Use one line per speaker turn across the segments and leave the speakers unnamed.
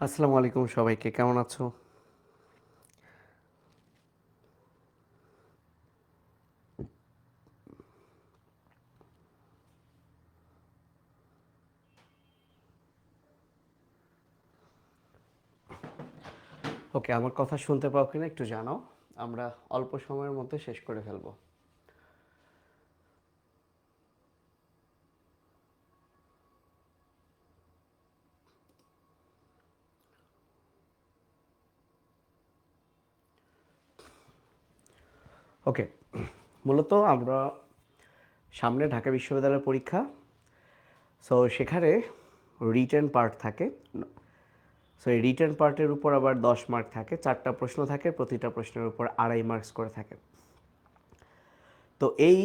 আসসালামু আলাইকুম সবাইকে, কেমন আছো? ওকে, আমার কথা শুনতে পাও কিনা একটু জানাও। আমরা অল্প সময়ের মধ্যে শেষ করে ফেলবো। ওকে, মূলত আমরা সামনে ঢাকা বিশ্ববিদ্যালয়ের পরীক্ষা। সো সেখানে রিটেন পার্ট থাকে। সো এই রিটেন পার্টের উপর আবার 10 মার্ক থাকে, 4টা প্রশ্ন থাকে, প্রতিটা প্রশ্নের উপর 2.5 মার্কস করে থাকে। তো এই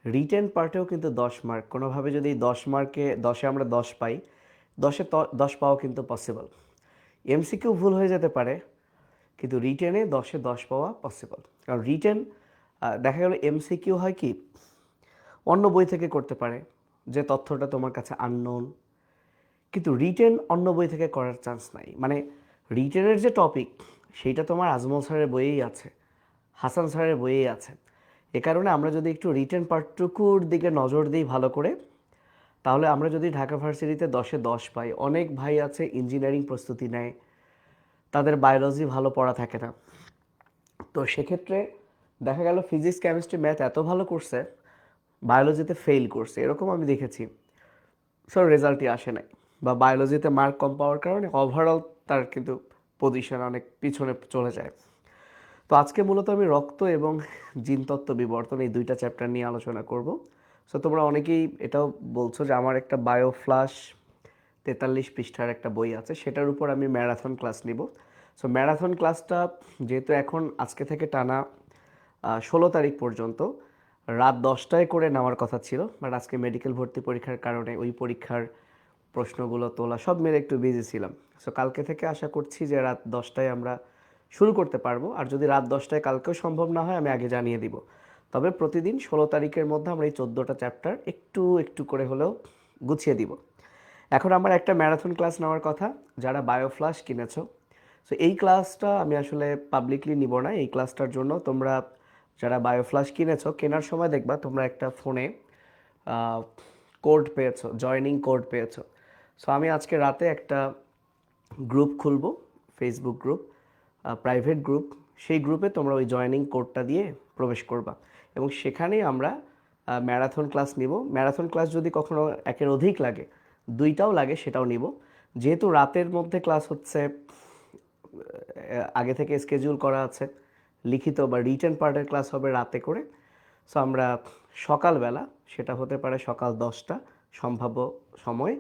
রিটেন পার্টেও কিন্তু 10 মার্ক, কোনোভাবে যদি 10 মার্কে 10-এ আমরা 10 পাই, 10-এ 10 পাওয়া কিন্তু পসিবল। এমসিকিউ ভুল হয়ে যেতে পারে, কিন্তু রিটেনে 10-এ 10 পাওয়া পসিবল। কারণ রিটেন দেখা গেল এমসিকিউ হয় কি, অন্য বই থেকে করতে পারে, যে তথ্যটা তোমার কাছে আননোন, কিন্তু রিটেন অন্য বই থেকে করার চান্স নাই। মানে রিটেনের যে টপিক, সেইটা তোমার আজমল স্যারের বইয়েই আছে, হাসান স্যারের বইয়েই আছে। এ কারণে আমরা যদি একটু রিটেন পার্টটুকুর দিকে নজর দিই ভালো করে, তাহলে আমরা যদি ঢাকা ভার্সিটিতে 10-এ 10 পাই, অনেক ভাই আছে ইঞ্জিনিয়ারিং প্রস্তুতি নেয়, তাদের বায়োলজি ভালো পড়া থাকে না, তো সেক্ষেত্রে দেখা গেল ফিজিক্স কেমিস্ট্রি ম্যাথ এত ভালো করছে, বায়োলজিতে ফেল করছে, এরকম আমি দেখেছি। সো রেজাল্টই আসে নাই, বা বায়োলজিতে মার্ক কম পাওয়ার কারণে ওভারঅল তার কিন্তু পজিশন অনেক পিছনে চলে যায়। তো আজকে মূলত আমি রক্ত এবং জিনতত্ত্ব বিবর্তন এই দুইটা চ্যাপ্টার নিয়ে আলোচনা করব। সো তোমরা অনেকেই এটাও বলছো যে আমার একটা বায়োফ্লাশ 43 পৃষ্ঠার একটা বই আছে, সেটার উপর আমি ম্যারাথন ক্লাস নিব। সো ম্যারাথন ক্লাসটা যেহেতু এখন আজকে থেকে টানা 16 তারিখ পর্যন্ত রাত 10টায় করে নেওয়ার কথা ছিল, বাট আজকে মেডিকেল ভর্তি পরীক্ষার কারণে ওই পরীক্ষার প্রশ্নগুলো তোলা সব মিলে একটু বিজি ছিলাম। সো কালকে থেকে আশা করছি যে রাত 10টায় আমরা শুরু করতে পারবো, আর যদি রাত 10টায় কালকেও সম্ভব না হয় আমি আগে জানিয়ে দিব। তবে প্রতিদিন 16 তারিখের মধ্যে আমরা এই 14টা চ্যাপ্টার একটু একটু করে হলেও গুছিয়ে দিব। এখন আমার একটা ম্যারাথন ক্লাস নেওয়ার কথা, যারা বায়োফ্লাশ কিনেছো। সো এই ক্লাসটা আমি আসলে পাবলিকলি নিব না, এই ক্লাসটার জন্য তোমরা যারা বায়োফ্লাশ কিনেছো, কেনার সময় দেখবা তোমরা একটা ফোনে কোড পেয়েছো, জয়নিং কোড পেয়েছো। সো আমি আজকে রাতে একটা গ্রুপ খুলবো, ফেসবুক গ্রুপ, প্রাইভেট গ্রুপ। সেই গ্রুপে তোমরা ওই জয়নিং কোডটা দিয়ে প্রবেশ করবা, এবং সেখানেই আমরা ম্যারাথন ক্লাস নিব। ম্যারাথন ক্লাস যদি কখনো একের অধিক লাগে, দুইটাও লাগে, সেটাও নিব। যেহেতু রাতের মধ্যে ক্লাস হচ্ছে, আগে থেকে স্কেডিউল করা আছে, লিখিত বা রিটেন পার্টের ক্লাস হবে রাতে করে। সো আমরা সকালবেলা, সেটা হতে পারে সকাল 10টা সম্ভাব্য সময়,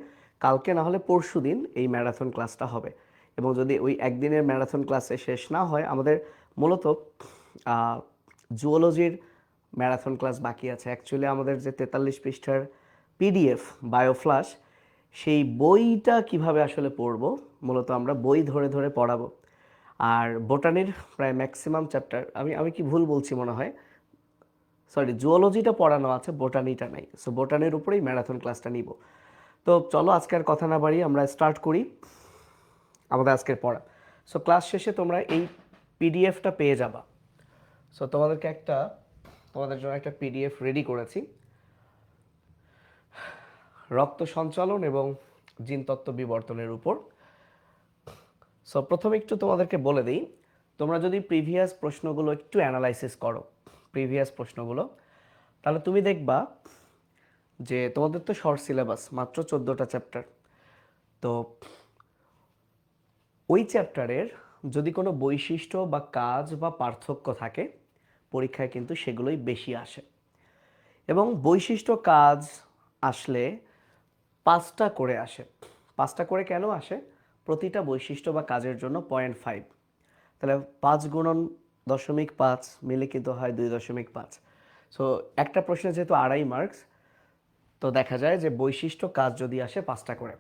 কালকে না হলে পরশু দিন এই ম্যারাথন ক্লাসটা হবে। এবং যদি ওই একদিনের ম্যারাথন ক্লাসে শেষ না হয়, আমাদের মূলত জুওলজির ম্যারাথন ক্লাস বাকি আছে। অ্যাকচুয়ালি আমাদের যে 43 পৃষ্ঠার পিডিএফ বায়োফ্লাশ, সেই বইটা কিভাবে আসলে পড়বো, মূলত আমরা বই ধরে ধরে পড়াবো। আর বোটানির প্রায় ম্যাক্সিমাম চ্যাপ্টার, আমি আমি কি ভুল বলছি মনে হয়, সরি, জুওলজিটা পড়ানো আছে, বোটানিটা নাই। সো বোটানির উপরেই ম্যারাথন ক্লাসটা নিব। তো চলো আজকে আর কথা না বাড়িয়ে আমরা স্টার্ট করি আমাদের আজকের পড়া। সো ক্লাস শেষে তোমরা এই পিডিএফটা পেয়ে যাবা। সো তোমাদের জন্য একটা পিডিএফ রেডি করেছি, রক্ত সঞ্চালন এবং জিনতত্ত্ব বিবর্তনের উপর। সো প্রথমে একটু তোমাদেরকে বলে দিই, তোমরা যদি প্রিভিয়াস প্রশ্নগুলো একটু অ্যানালাইসিস করো, প্রিভিয়াস প্রশ্নগুলো, তাহলে তুমি দেখবা যে তোমাদের তো শর্ট সিলেবাস, মাত্র 14টা চ্যাপ্টার। তো ওই চ্যাপ্টারের যদি কোনো বৈশিষ্ট্য বা কাজ বা পার্থক্য থাকে, পরীক্ষায় কিন্তু সেগুলোই বেশি আসে। এবং বৈশিষ্ট্য কাজ আসলে 5টা করে আসে। 5টা করে কেন আসে? প্রতিটা বৈশিষ্ট্য বা কাজের জন্য 0.5, তাহলে 5 × 0.5 মিলে কিন্তু হয় 2.5। সো একটা প্রশ্নে যেহেতু 2.5 মার্কস, তো দেখা যায় যে বৈশিষ্ট্য কাজ যদি আসে 5টা করে।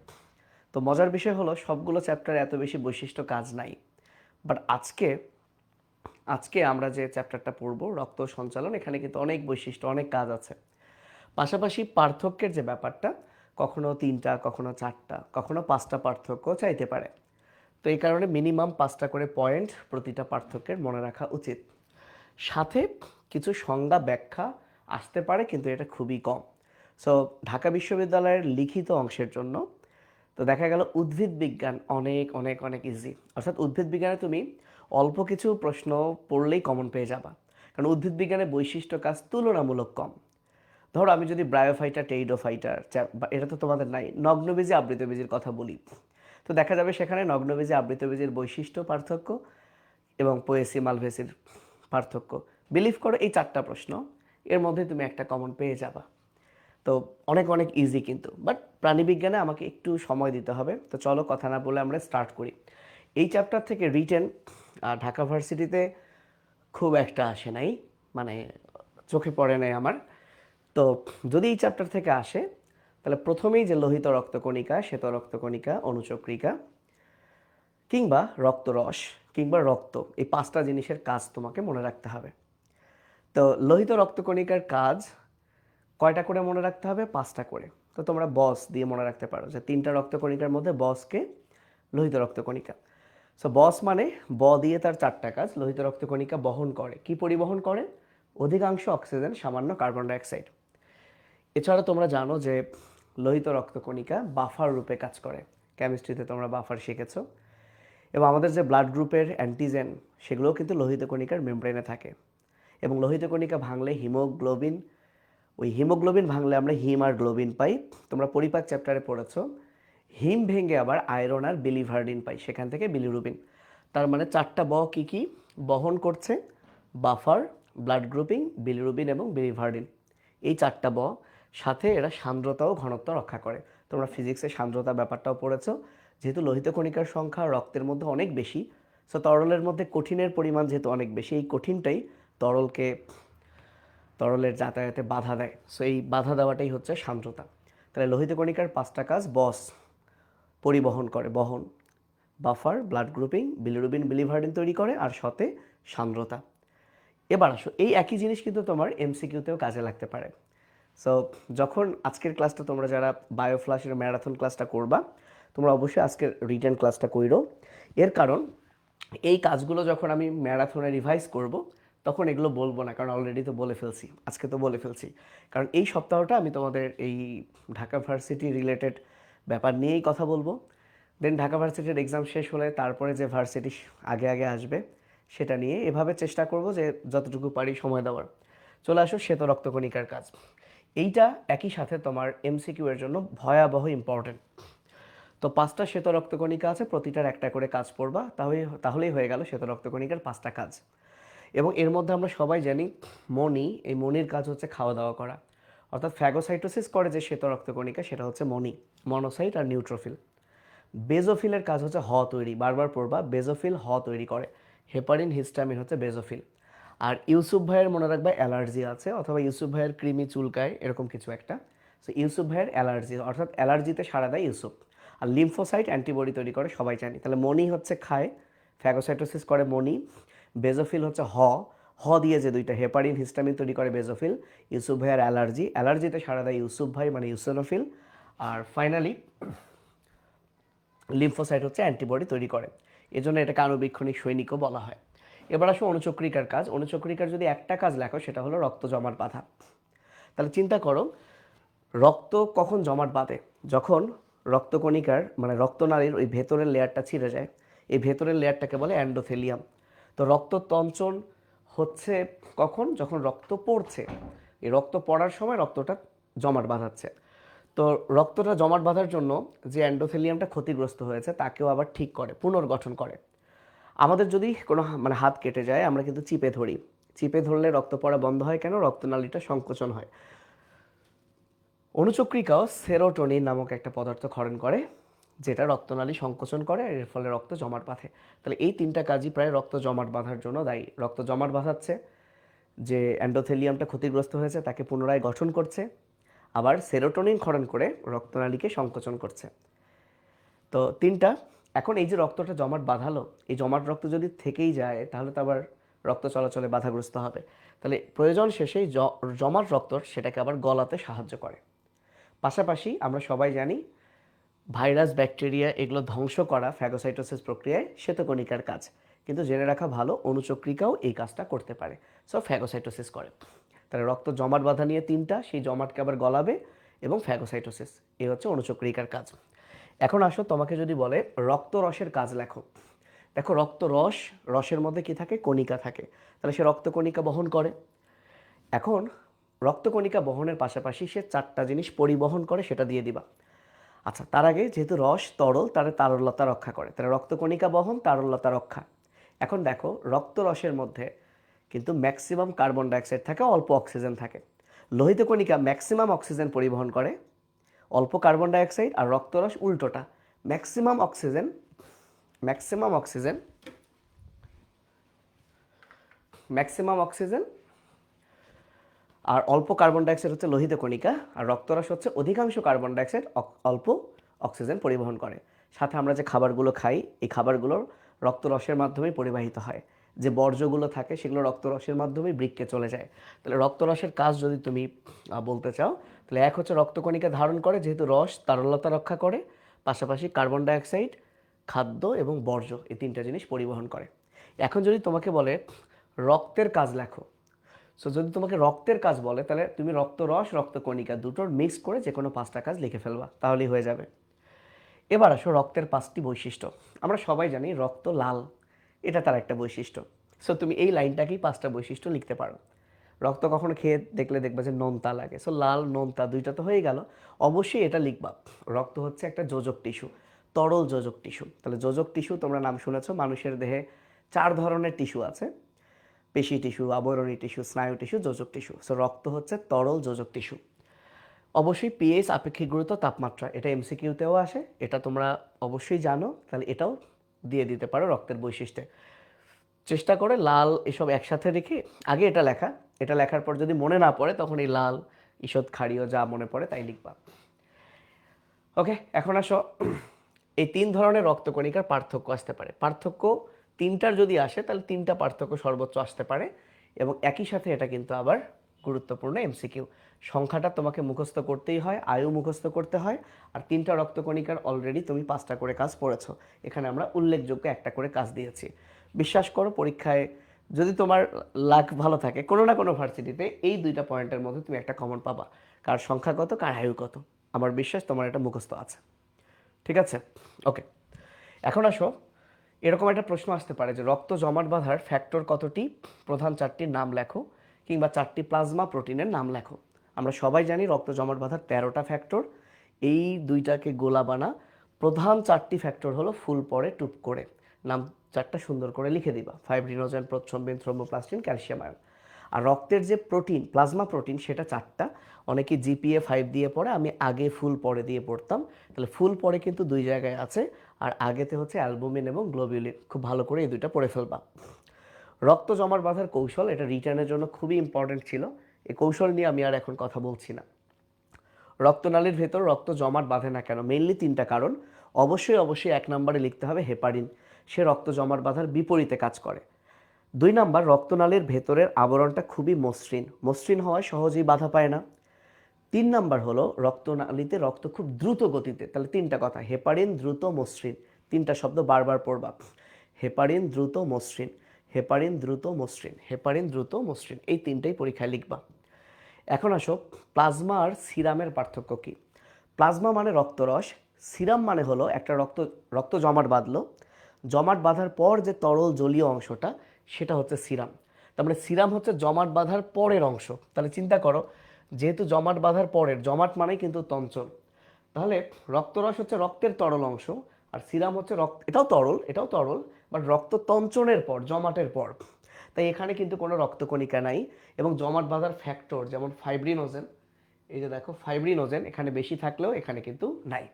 তো মজার বিষয় হলো সবগুলো চ্যাপ্টারে এত বেশি বৈশিষ্ট্য কাজ নাই, বাট আজকে আজকে আমরা যে চ্যাপ্টারটা পড়ব রক্ত সঞ্চালন, এখানে কিন্তু অনেক বৈশিষ্ট্য, অনেক কাজ আছে। পাশাপাশি পার্থক্যের যে ব্যাপারটা, কখনো 3টা, কখনো 4টা, কখনো 5টা পার্থক্য চাইতে পারে। তো এই কারণে মিনিমাম 5টা করে পয়েন্ট প্রতিটা পার্থক্যের মনে রাখা উচিত। সাথে কিছু সংজ্ঞা ব্যাখ্যা আসতে পারে, কিন্তু এটা খুবই কম। সো ঢাকা বিশ্ববিদ্যালয়ের লিখিত অংশের জন্য তো দেখা গেল উদ্ভিদ বিজ্ঞান অনেক অনেক অনেক ইজি। অর্থাৎ উদ্ভিদ বিজ্ঞানে তুমি অল্প কিছু প্রশ্ন পড়লেই কমন পেয়ে যাবা, কারণ উদ্ভিদ বিজ্ঞানের বৈশিষ্ট্য কাজ তুলনামূলক কম। ধরো আমি যদি ব্রায়োফাইটা, টেইডোফাইটার, এটা তো তোমাদের নাই, নগ্নবীজি আবৃতবীজির কথা বলি, তো দেখা যাবে সেখানে নগ্নবীজি আবৃতবীজির বৈশিষ্ট্য পার্থক্য এবং পোয়েসি মালভেসির পার্থক্য। বিলিভ করো এই 4টা প্রশ্ন এর মধ্যে তুমি একটা কমন পেয়ে যাবা। তো অনেক অনেক ইজি কিন্তু, বাট প্রাণীবিজ্ঞানে আমাকে একটু সময় দিতে হবে। তো চলো কথা না বলে আমরা স্টার্ট করি। এই চ্যাপ্টার থেকে রিটেন ঢাকা ভার্সিটিতে খুব একটা আসে নাই, মানে চোখে পড়ে নাই আমার। তো যদি এই চ্যাপ্টার থেকে আসে, তাহলে প্রথমেই যে লোহিত রক্তকণিকা, শ্বেত রক্তকণিকা, অনুচক্রিকা কিংবা রক্তরস কিংবা রক্ত, এই 5টা জিনিসের কাজ তোমাকে মনে রাখতে হবে। তো লোহিত রক্তকণিকার কাজ কয়টা করে মনে রাখতে হবে? 5টা করে। তো তোমরা বস দিয়ে মনে রাখতে পারো যে 3টা রক্তকণিকার মধ্যে বসকে লোহিত রক্তকণিকা। সো বস মানে দিয়ে তার 4টা কাজ। লোহিত রক্তকণিকা বহন করে, কি পরিবহন করে? অধিকাংশ অক্সিজেন, সামান্য কার্বন ডাইঅক্সাইড। এছাড়া তোমরা জানো যে লোহিত রক্তকণিকা বাফার রূপে কাজ করে। কেমিস্ট্রিতে তোমরা বাফার শিখেছো। এবং আমাদের যে ব্লাড গ্রুপের অ্যান্টিজেন, সেগুলোও কিন্তু লোহিত কণিকার মেমব্রেনে থাকে। এবং লোহিত কণিকা ভাঙলে হিমোগ্লোবিন, ওই হিমোগ্লোবিন ভাঙলে আমরা হিম আর গ্লোবিন পাই। তোমরা পরিপাক চ্যাপ্টারে পড়েছো, হিম ভেঙে আবার আয়রন আর বিলিভার্ডিন পাই, সেখান থেকে বিলিরুবিন। তার মানে 4টা কী কী বহন করছে? বাফার, ব্লাড গ্রুপিং, বিলিরুবিন এবং বিলিভার্ডিন। এই 4টা সাথে এরা সান্দ্রতা ও ঘনত্ব রক্ষা করে। তোমরা ফিজিক্সে সান্দ্রতা ব্যাপারটাও পড়েছো। যেহেতু লোহিত কণিকার সংখ্যা রক্তের মধ্যে অনেক বেশি, সো তরলের মধ্যে কঠিনের পরিমাণ যেহেতু অনেক বেশি, এই কঠিনটাই তরলের যাতায়াতে বাধা দেয়। সো এই বাধা দেওয়াটাই হচ্ছে সান্দ্রতা। তাহলে লোহিত কণিকার 5টা কাজ: বস পরিবহন করে, বহন; buffer blood grouping, bilirubin biliverdin তৈরি করে; আর সাথে সান্দ্রতা। এবার আসো, এই একই জিনিস কিন্তু তোমার এমসিকিউতেও কাজে লাগতে পারে। সো যখন আজকের ক্লাসটা তোমরা যারা বায়োফ্লাশের ম্যারাথন ক্লাসটা করবা, তোমরা অবশ্যই আজকের রিটেন ক্লাসটা কইরো। এর কারণ এই কাজগুলো যখন আমি ম্যারাথনে রিভাইজ করব, তখন এগুলো বলবো না, কারণ অলরেডি তো বলে ফেলছি, আজকে তো বলে ফেলছি। কারণ এই সপ্তাহটা আমি তোমাদের এই ঢাকা ভার্সিটি রিলেটেড ব্যাপার নিয়েই কথা বলবো। দেন ঢাকা ভার্সিটির এক্সাম শেষ হলে তারপরে যে ভার্সিটি আগে আগে আসবে সেটা নিয়ে এভাবে চেষ্টা করব যে যতটুকু পারি সময় দেওয়ার। চলে আসো শ্বেত রক্তকণিকার কাজ। এইটা একই সাথে তোমার এমসিকিউ এর জন্য ভয়াবহ ইম্পর্টেন্ট। তো 5টা শ্বেত রক্তকণিকা আছে, প্রতিটার একটা করে কাজ পড়বা, তাহলেই হয়ে গেল শ্বেত রক্তকণিকার 5টা কাজ। এবং এর মধ্যে আমরা সবাই জানি মণি, এই মণির কাজ হচ্ছে খাওয়া দাওয়া করা। অর্থাৎ ফ্যাগোসাইটোসিস করে যে শ্বেত রক্তকণিকা, সেটা হচ্ছে মণি, মনোসাইট আর নিউট্রোফিল। বেজোফিলের কাজ হচ্ছে তৈরি, বারবার পড়বা, বেজোফিল তৈরি করে। হেপারিন, হিস্টামিন হচ্ছে বেজোফিল। আর ইউসুফ ভাইয়ের মনে রাখবা অ্যালার্জি আছে, অথবা ইউসুফ ভাইয়ের কৃমি চুলকায়, এরকম কিছু একটা। সো ইউসুফ ভাইয়ের অ্যালার্জি, অর্থাৎ অ্যালার্জিতে সাড়া দেয় ইউসুফ। আর লিম্ফোসাইট অ্যান্টিবডি তৈরি করে, সবাই জানি। তাহলে মণি হচ্ছে খায়, ফ্যাগোসাইটোসিস করে মণি। বেজোফিল হচ্ছে দিয়ে যে দুইটা হেপারিন হিস্টামিন তৈরি করে বেজোফিল। ইউসুফ ভাইয়ের অ্যালার্জিতে সাড়া দেয় ইউসুফ ভাই, মানে ইউসোনোফিল। আর ফাইনালি লিম্ফোসাইট হচ্ছে অ্যান্টিবডি তৈরি করে, এজন্য এটাকে আণুবীক্ষণিক সৈনিকও বলা হয়। এবার আসো অনুচক্রিকার কাজ। অনুচক্রিকার যদি একটা কাজ লেখো, সেটা হলো রক্ত জমাট বাঁধা। তাহলে চিন্তা করো, রক্ত কখন জমাট বাঁধে? যখন রক্তকণিকার মানে রক্তনালীর ওই ভেতরের লেয়ারটা ছিঁড়ে যায়। এই ভেতরের লেয়ারটাকে বলে অ্যান্ডোথেলিয়াম। তো রক্ততঞ্চন হচ্ছে কখন? যখন রক্ত পড়ছে। এই রক্ত পড়ার সময় রক্তটা জমাট বাঁধাচ্ছে। তো রক্তটা জমাট বাঁধার জন্য যে অ্যান্ডোথেলিয়ামটা ক্ষতিগ্রস্ত হয়েছে, তাকেও আবার ঠিক করে, পুনর্গঠন করে। আমাদের যদি কোনো মানে হাত কেটে যায়, আমরা কিন্তু চিপে ধরি। চিপে ধরলে রক্ত পড়া বন্ধ হয় কেন? রক্তনালীটা সংকোচন হয়। অনুচক্রিকাও সেরোটোনিন নামক একটা পদার্থ ক্ষরণ করে, যেটা রক্তনালী সংকোচন করে, এর ফলে রক্ত জমাট বাঁধে। তাহলে এই 3টা কাজই প্রায় রক্ত জমাট বাঁধার জন্য দায়ী। রক্ত জমাট বাঁধাচ্ছে, যে অ্যান্ডোথেলিয়ামটা ক্ষতিগ্রস্ত হয়েছে তাকে পুনরায় গঠন করছে, আবার সেরোটোনিন ক্ষরণ করে রক্তনালীকে সংকোচন করছে। তো 3টা। এখন এই যে রক্তটা জমাট বাঁধালো, এই জমাট রক্ত যদি থেকেই যায়, তাহলে তো আবার রক্ত চলাচলে বাধাগ্রস্ত হবে। তাহলে প্রয়োজন শেষেই জমাট রক্ত সেটাকে আবার গলাতে সাহায্য করে। পাশাপাশি আমরা সবাই জানি ভাইরাস ব্যাকটেরিয়া এগুলো ধ্বংস করা ফ্যাগোসাইটোসিস প্রক্রিয়ায় শ্বেতকণিকার কাজ, কিন্তু জেনে রাখা ভালো অনুচক্রিকাও এই কাজটা করতে পারে। সো ফ্যাগোসাইটোসিস করে। তাহলে রক্ত জমাট বাঁধা নিয়ে তিনটা, সেই জমাটকে আবার গলাবে এবং ফ্যাগোসাইটোসিস, এই হচ্ছে অনুচক্রিকার কাজ। এখন আসো, তোমাকে যদি বলে রক্ত রসের কাজ লেখো, দেখো রক্ত রস, রসের মধ্যে কি থাকে, কণিকা থাকে, তাহলে সে রক্ত কণিকা বহন করে। এখন রক্তকণিকা বহনের পাশাপাশি সে চারটা জিনিস পরিবহন করে, সেটা দিয়ে দিবা। আচ্ছা, তার আগে যেহেতু রস তরল, তার তারল্যতা রক্ষা করে, তাহলে রক্তকণিকা বহন, তারল্যতা রক্ষা। এখন দেখো রক্ত রসের মধ্যে কিন্তু ম্যাক্সিমাম কার্বন ডাইঅক্সাইড থাকে, অল্প অক্সিজেন থাকে। লোহিত কণিকা ম্যাক্সিমাম অক্সিজেন পরিবহন করে, অল্প কার্বন ডাইঅক্সাইড, আর রক্তরস উল্টোটা, maximum oxygen, maximum oxygen, maximum oxygen আর অল্প কার্বন ডাইঅক্সাইড হচ্ছে লোহিত কণিকা, আর রক্তরস হচ্ছে অধিকাংশ কার্বন ডাইঅক্সাইড, অল্প অক্সিজেন পরিবহন করে। সাথে আমরা যে খাবারগুলো খাই, এই খাবারগুলোর রক্তরসের মাধ্যমেই পরিবাহিত হয়। যে বর্জ্যগুলো থাকে সেগুলো রক্তরসের মাধ্যমেই বৃক্কে চলে যায়। তাহলে রক্তরসের কাজ যদি তুমি বলতে চাও, তাহলে এক হচ্ছে রক্তকণিকা ধারণ করে, যেহেতু রস তারল্যতা রক্ষা করে, পাশাপাশি কার্বন ডাইঅক্সাইড, খাদ্য এবং বর্জ্য, এই তিনটা জিনিস পরিবহন করে। এখন যদি তোমাকে বলে রক্তের কাজ লেখো, সো যদি তোমাকে রক্তের কাজ বলে, তাহলে তুমি রক্তরস, রক্তকণিকা দুটোর মিক্স করে যে কোনো পাঁচটা কাজ লিখে ফেলবা, তাহলেই হয়ে যাবে। এবার আসো রক্তের পাঁচটি বৈশিষ্ট্য। আমরা সবাই জানি রক্ত লাল, এটা তার একটা বৈশিষ্ট্য। সো তুমি এই লাইনটাকেই পাঁচটা বৈশিষ্ট্য লিখতে পারো। রক্ত কখনো খেয়ে দেখবে যে নোনতা লাগে, সো লাল নোনতা দুইটা তো হয়ে গেল। অবশ্যই এটা লিখবা, রক্ত হচ্ছে একটা যোজক টিস্যু, তরল যোজক টিস্যু। তাহলে যোজক টিস্যু তোমরা নাম শুনেছো, মানুষের দেহে 4 ধরনের টিস্যু আছে, পেশি টিস্যু, আবরণী টিস্যু, স্নায়ু টিস্যু, যোজক টিস্যু। সো রক্ত হচ্ছে তরল যোজক টিস্যু। অবশ্যই পিএইচ, আপেক্ষিক গুরুত্ব, তাপমাত্রা, এটা এমসিকিউতেও আসে, এটা তোমরা অবশ্যই জানো, তাহলে এটাও দিয়ে দিতে পারো রক্তের বৈশিষ্ট্যে। চেষ্টা করে লাল এসব একসাথে রেখে আগে এটা লেখা, এটা লেখার পর যদি মনে না পড়ে তখন এই লাল, ঈষৎ, ক্ষারীয় যা মনে পড়ে তাই লিখবা। ওকে, এখন আসো, এই 3 ধরনের রক্তকণিকার পার্থক্য আসতে পারে। পার্থক্য তিনটার যদি আসে, তাহলে তিনটা পার্থক্য সর্বোচ্চ আসতে পারে, এবং একই সাথে এটা কিন্তু আবার গুরুত্বপূর্ণ এমসিকিউ। সংখ্যাটা তোমাকে মুখস্থ করতেই হয়, আয়ু মুখস্থ করতে হয়, আর তিনটা রক্তকণিকার অলরেডি তুমি 5টা করে কাজ পড়েছো। এখানে আমরা উল্লেখযোগ্য একটা করে কাজ দিয়েছি। বিশ্বাস করো, পরীক্ষায় যদি তোমার লাক ভালো থাকে, কোনো না কোনো ভার্সিটিতে এই 2টা পয়েন্টের মধ্যে তুমি একটা কমন পাবা। কার সংখ্যা কত, কার আয়ু কত, আমার বিশ্বাস তোমার এটা মুখস্থ আছে। ঠিক আছে, ওকে। এখন আসো, এরকম একটা প্রশ্ন আসতে পারে যে রক্ত জমাট বাঁধার ফ্যাক্টর কতটি, প্রধান 4টির নাম লেখো, কিংবা 4টি প্লাজমা প্রোটিনের নাম লেখো। আমরা সবাই জানি রক্ত জমাট বাঁধার 13টা ফ্যাক্টর, এই দুইটাকে গোলা বানা। প্রধান 4টি ফ্যাক্টর হলো ফুল পরে টুপ করে, নাম 4টা সুন্দর করে লিখে দিবা, fibrinogen, prothrombin, thromboplastin, calcium ion. আর রক্তের যে প্রোটিন, প্লাজমা প্রোটিন, সেটা 4টা। অনেকে জিপিএ 5 দিয়ে পড়ে, আমি আগে ফুল পরে দিয়ে পড়তাম। তাহলে ফুল পরে কিন্তু 2 জায়গায় আছে, আর আগেতে হচ্ছে অ্যালবুমিন এবং গ্লোবিউলিন। খুব ভালো করে এই দুইটা পড়ে ফেলবা। রক্ত জমাট বাঁধার কৌশল, এটা রিটার্নের জন্য খুবই ইম্পর্টেন্ট ছিল, এই কৌশল নিয়ে আমি আর এখন কথা বলছি না। রক্তনালীর ভেতর রক্ত জমাট বাঁধে না কেন, মেইনলি 3টা কারণ। অবশ্যই অবশ্যই 1 নম্বরে লিখতে হবে হেপারিন, সে রক্ত জমাট বাঁধার বিপরীতে কাজ করে। 2 নাম্বার, রক্তনালীর ভেতরের আবরণটা খুবই মসৃণ, মসৃণ হওয়ায় সহজেই বাধা পায় না। 3 নাম্বার হলো রক্তনালীতে রক্ত খুব দ্রুত গতিতে। তাহলে 3টা কথা, হেপারিন, দ্রুত, মসৃণ, 3টা শব্দ বারবার পড়বা। হেপারিন, দ্রুত, মসৃণ, হেপারিন, দ্রুত, মসৃণ, হেপারিন, দ্রুত, মসৃণ, এই 3টাই পরীক্ষায় লিখবা। এখন আসো, প্লাজমা আর সিরামের পার্থক্য কী। প্লাজমা মানে রক্তরস, সিরাম মানে হলো একটা রক্ত জমাট বাঁধলো, জমাট বাঁধার পর যে তরল জলীয় অংশটা, সেটা হচ্ছে সিরাম। তার মানে সিরাম হচ্ছে জমাট বাঁধার পরের অংশ। তাহলে চিন্তা করো, যেহেতু জমাট বাঁধার পরের, জমাট মানেই কিন্তু তঞ্চন, তাহলে রক্তরস হচ্ছে রক্তের তরল অংশ, আর সিরাম হচ্ছে এটাও তরল, এটাও তরল, বাট রক্ত তঞ্চনের পর, জমাটের পর। তাই এখানে কিন্তু কোনো রক্তকণিকা নাই, এবং জমাট বাঁধার ফ্যাক্টর যেমন ফাইব্রিনোজেন, এই যে দেখো ফাইব্রিনোজেন এখানে বেশি থাকলেও এখানে কিন্তু নাই।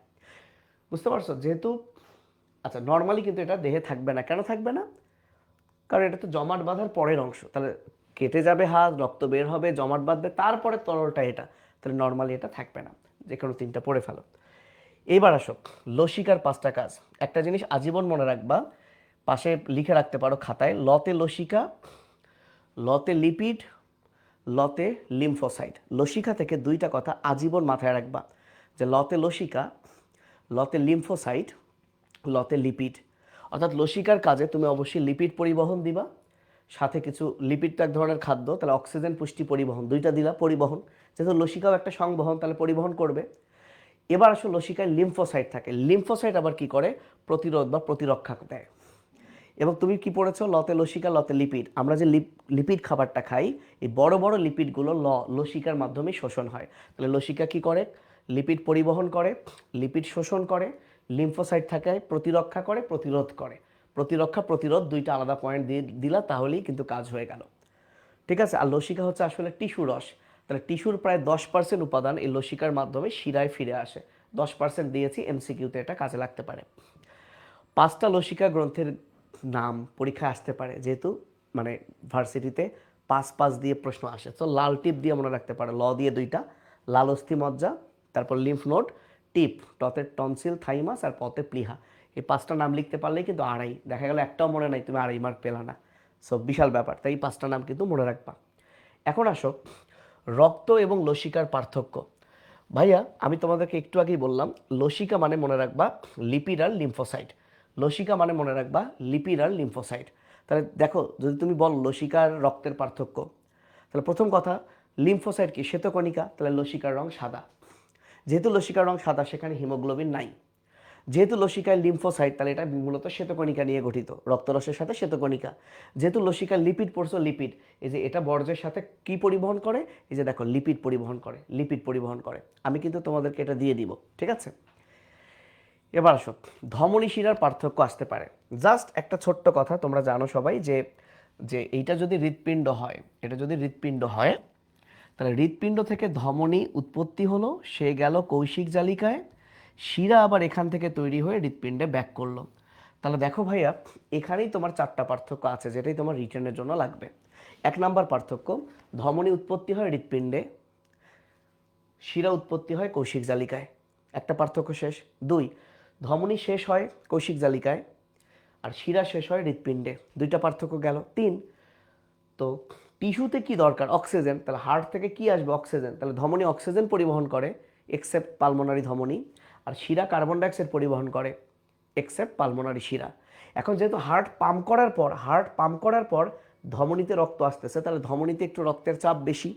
বুঝতে পারছো? যেহেতু আচ্ছা, নর্মালি কিন্তু এটা দেহে থাকবে না। কেন থাকবে না? কারণ এটা তো জমাট বাঁধার পরের অংশ। তাহলে কেটে যাবে হাত, রক্ত বের হবে, জমাট বাঁধবে, তারপরে তরলটা এটা, তাহলে নর্মালি এটা থাকবে না। যে কোনো 3টা পড়ে ফেলো। এইবার আসো, লসিকার 5টা কাজ। একটা জিনিস আজীবন মনে রাখবা, পাশে লিখে রাখতে পারো খাতায়, লতে লসিকা, লতে লিপিড, লতে লিম্ফোসাইট। লসিকা থেকে 2টা কথা আজীবন মাথায় রাখবা। যে লতে লসিকা, লতে লিম্ফোসাইট, লতে লিপিড। অর্থাৎ লসিকার কাজে তুমি অবশ্যই লিপিড পরিবহন দিবা, সাথে কিছু লিপিড তো এক ধরনের খাদ্য, তাহলে অক্সিজেন পুষ্টি পরিবহন দুইটা দিলা পরিবহন, যেহেতু লসিকাও একটা সংবহন তাহলে পরিবহন করবে। এবার আসলে লসিকায় লিম্ফোসাইট থাকে, লিম্ফোসাইট আবার কি করে, প্রতিরোধ বা প্রতিরক্ষা দেয়। এবং তুমি কি পড়েছো, লতে লসিকা লতে লিপিড। আমরা যে লিপিড খাবারটা খাই, এই বড় বড় লিপিডগুলো লসিকার মাধ্যমে শোষণ হয়। তাহলে লসিকা কি করে, লিপিড পরিবহন করে, লিপিড শোষণ করে, লিম্ফোসাইট থাকে প্রতিরক্ষা করে, প্রতিরোধ করে। প্রতিরক্ষা প্রতিরোধ দুইটা আলাদা পয়েন্ট দিয়ে দিলা তাহলেই কিন্তু কাজ হয়ে গেল। ঠিক আছে। আর লসিকা হচ্ছে আসলে টিস্যু রস, তাহলে টিস্যুর প্রায় 10% উপাদান এই লসিকার মাধ্যমে শিরায় ফিরে আসে। 10% দিয়েছি, এমসিকিউতে এটা কাজে লাগতে পারে। 5টা লসিকা গ্রন্থের নাম পরীক্ষায় আসতে পারে, যেহেতু মানে ভার্সিটিতে 5 দিয়ে প্রশ্ন আসে। তো লাল টিপ দিয়ে মনে রাখতে পারে, ল দিয়ে 2টা, লাল অস্থি মজ্জা, তারপর লিম্ফ নোড, টিপ, টতে টনসিল থাইমাস, আর পতে প্লিহা। এই 5টা নাম লিখতে পারলেই কিন্তু আড়াই, দেখা গেল একটাও মনে নাই, তুমি আড়াই মার্ক পেলা না। সো বিশাল ব্যাপার, তাই 5টা নাম কিন্তু মনে রাখবা। এখন আসো রক্ত এবং লসিকার পার্থক্য। ভাইয়া আমি তোমাদেরকে একটু আগেই বললাম, লসিকা মানে মনে রাখবা লিপিড আর লিম্ফোসাইট। লসিকা মানে মনে রাখবা লিপিড আর লিম্ফোসাইট। তাহলে দেখো, যদি তুমি বল লসিকার রক্তের পার্থক্য, তাহলে প্রথম কথা, লিম্ফোসাইট কি, শ্বেতকণিকা, তাহলে লসিকার রং সাদা। যেহেতু লসিকার রং সাদা, সেখানে হিমোগ্লোবিন নাই। যেহেতু লসিকায় লিম্ফোসাইট, তাহলে এটা মূলত শ্বেতকণিকা নিয়ে গঠিত, রক্তরসের সাথে শ্বেতকণিকা। যেহেতু লসিকার লিপিড পড়ছো, লিপিড, এই যে এটা বর্জ্যের সাথে কি পরিবহন করে, এই যে দেখো লিপিড পরিবহন করে, লিপিড পরিবহন করে। আমি কিন্তু তোমাদেরকে এটা দিয়ে দিব, ঠিক আছে। এবার আসো, ধমনী শিরার পার্থক্য আসতে পারে। জাস্ট একটা ছোট্ট কথা, তোমরা জানো সবাই যে যে এইটা যদি হৃৎপিণ্ড হয়, এটা যদি হৃৎপিণ্ড হয়, তাহলে হৃৎপিণ্ড থেকে ধমনী উৎপত্তি হলো, সে গেল কৌশিক জালিকায়, শিরা আবার এখান থেকে তৈরি হয়ে হৃৎপিণ্ডে ব্যাক করলো। তাহলে দেখো ভাইয়া, এখানেই তোমার 4টা পার্থক্য আছে, যেটাই তোমার রিটেনের জন্য লাগবে। 1 নাম্বার পার্থক্য, ধমনী উৎপত্তি হয় হৃৎপিণ্ডে, শিরা উৎপত্তি হয় কৌশিক জালিকায়, একটা পার্থক্য শেষ। 2, ধমনী শেষ হয় কৌশিক জালিকায় আর শিরা শেষ হয় হৃৎপিণ্ডে, 2টা পার্থক্য গেল। 3, তো টিস্যুতে কি দরকার, অক্সিজেন, তাহলে হার্ট থেকে কি আসবে, অক্সিজেন, তাহলে ধমনী অক্সিজেন পরিবহন করে এক্সেপ্ট পালমোনারি ধমনী, আর শিরা কার্বন ডাইঅক্সাইড পরিবহন করে এক্সেপ্ট পালমোনারি শিরা। এখন যেহেতু হার্ট পাম্প করার পর ধমনীতে রক্ত আসতেছে, তাহলে ধমনীতে একটু রক্তের চাপ বেশি।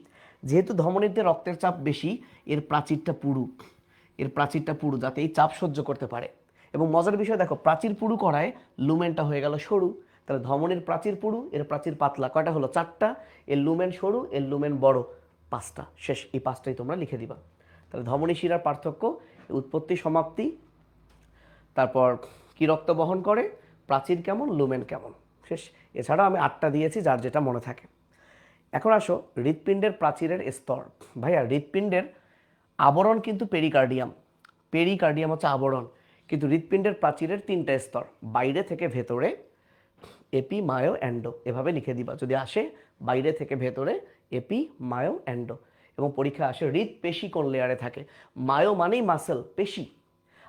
যেহেতু ধমনীতে রক্তের চাপ বেশি, এর প্রাচীরটা পুরু, যাতে এই চাপ সহ্য করতে পারে। এবং মজার বিষয় দেখো, প্রাচীর পুরু করায় লুমেনটা হয়ে গেল সরু, তাহলে ধমনীর প্রাচীর পুরু, এর প্রাচীর পাতলা। কয়টা হলো, 4টা। এর লুমেন সরু, এর লুমেন বড়, 5টা। শেষ, এই 5টাই তোমরা লিখে দিবা। তাহলে ধমনী শিরার পার্থক্য, উৎপত্তি সমাপ্তি, তারপর কি রক্ত বহন করে, প্রাচীর কেমন, লুমেন কেমন, শেষ। এছাড়াও আমি 8টা দিয়েছি, যার যেটা মনে থাকে। এখন আসো হৃৎপিণ্ডের প্রাচীরের স্তর। ভাইয়া হৃৎপিণ্ডের আবরণ কিন্তু পেরিকার্ডিয়াম হচ্ছে আবরণ, কিন্তু হৃৎপিণ্ডের প্রাচীরের 3টা স্তর, বাইরে থেকে ভেতরে, এপি মায়ো অ্যান্ডো, এভাবে লিখে দিবা যদি আসে, বাইরে থেকে ভেতরে, এপি মায়ো অ্যান্ডো। এবং পরীক্ষা আসে হৃৎপেশি কোন লেয়ারে থাকে, মায়ো মানেই মাসেল, পেশি।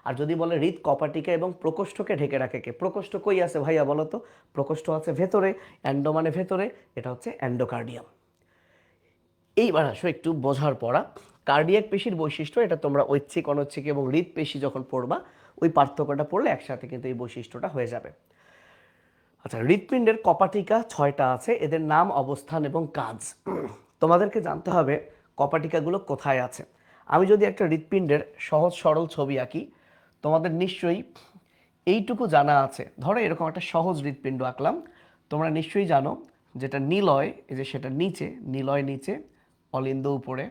আর যদি বলে হৃৎ কপাটিকা এবং প্রকোষ্ঠকে ঢেকে রাখে কে, প্রকোষ্ঠ কই আছে ভাইয়া বলো তো, প্রকোষ্ঠ আছে ভেতরে, অ্যান্ডো মানে ভেতরে, এটা হচ্ছে অ্যান্ডোকার্ডিয়াম। এইবার আসো একটু বোঝার পড়া, কার্ডিয়াক পেশির বৈশিষ্ট্য, এটা তোমরা ঐচ্ছিক অনৈচ্ছিক এবং হৃৎপেশি যখন পড়বা, ওই পার্থক্যটা পড়লে একসাথে কিন্তু এই বৈশিষ্ট্যটা হয়ে যাবে। আচ্ছা, হৃৎপিণ্ডের কপাটিকা 6টা আছে, এদের নাম, অবস্থান এবং কাজ। তোমাদেরকে জানতে হবে কপাটিকাগুলো কোথায় আছে। আমি যদি একটা হৃৎপিণ্ডের সহজ সরল ছবি আঁকি, তোমাদের নিশ্চয়ই এইটুকু জানা আছে। ধরো এরকম একটা সহজ হৃৎপিণ্ড আঁকলাম, তোমরা নিশ্চয়ই জানো যেটা নিলয়, এই যে সেটা নিচে, নিলয় নিচে, অলিন্দ উপরে,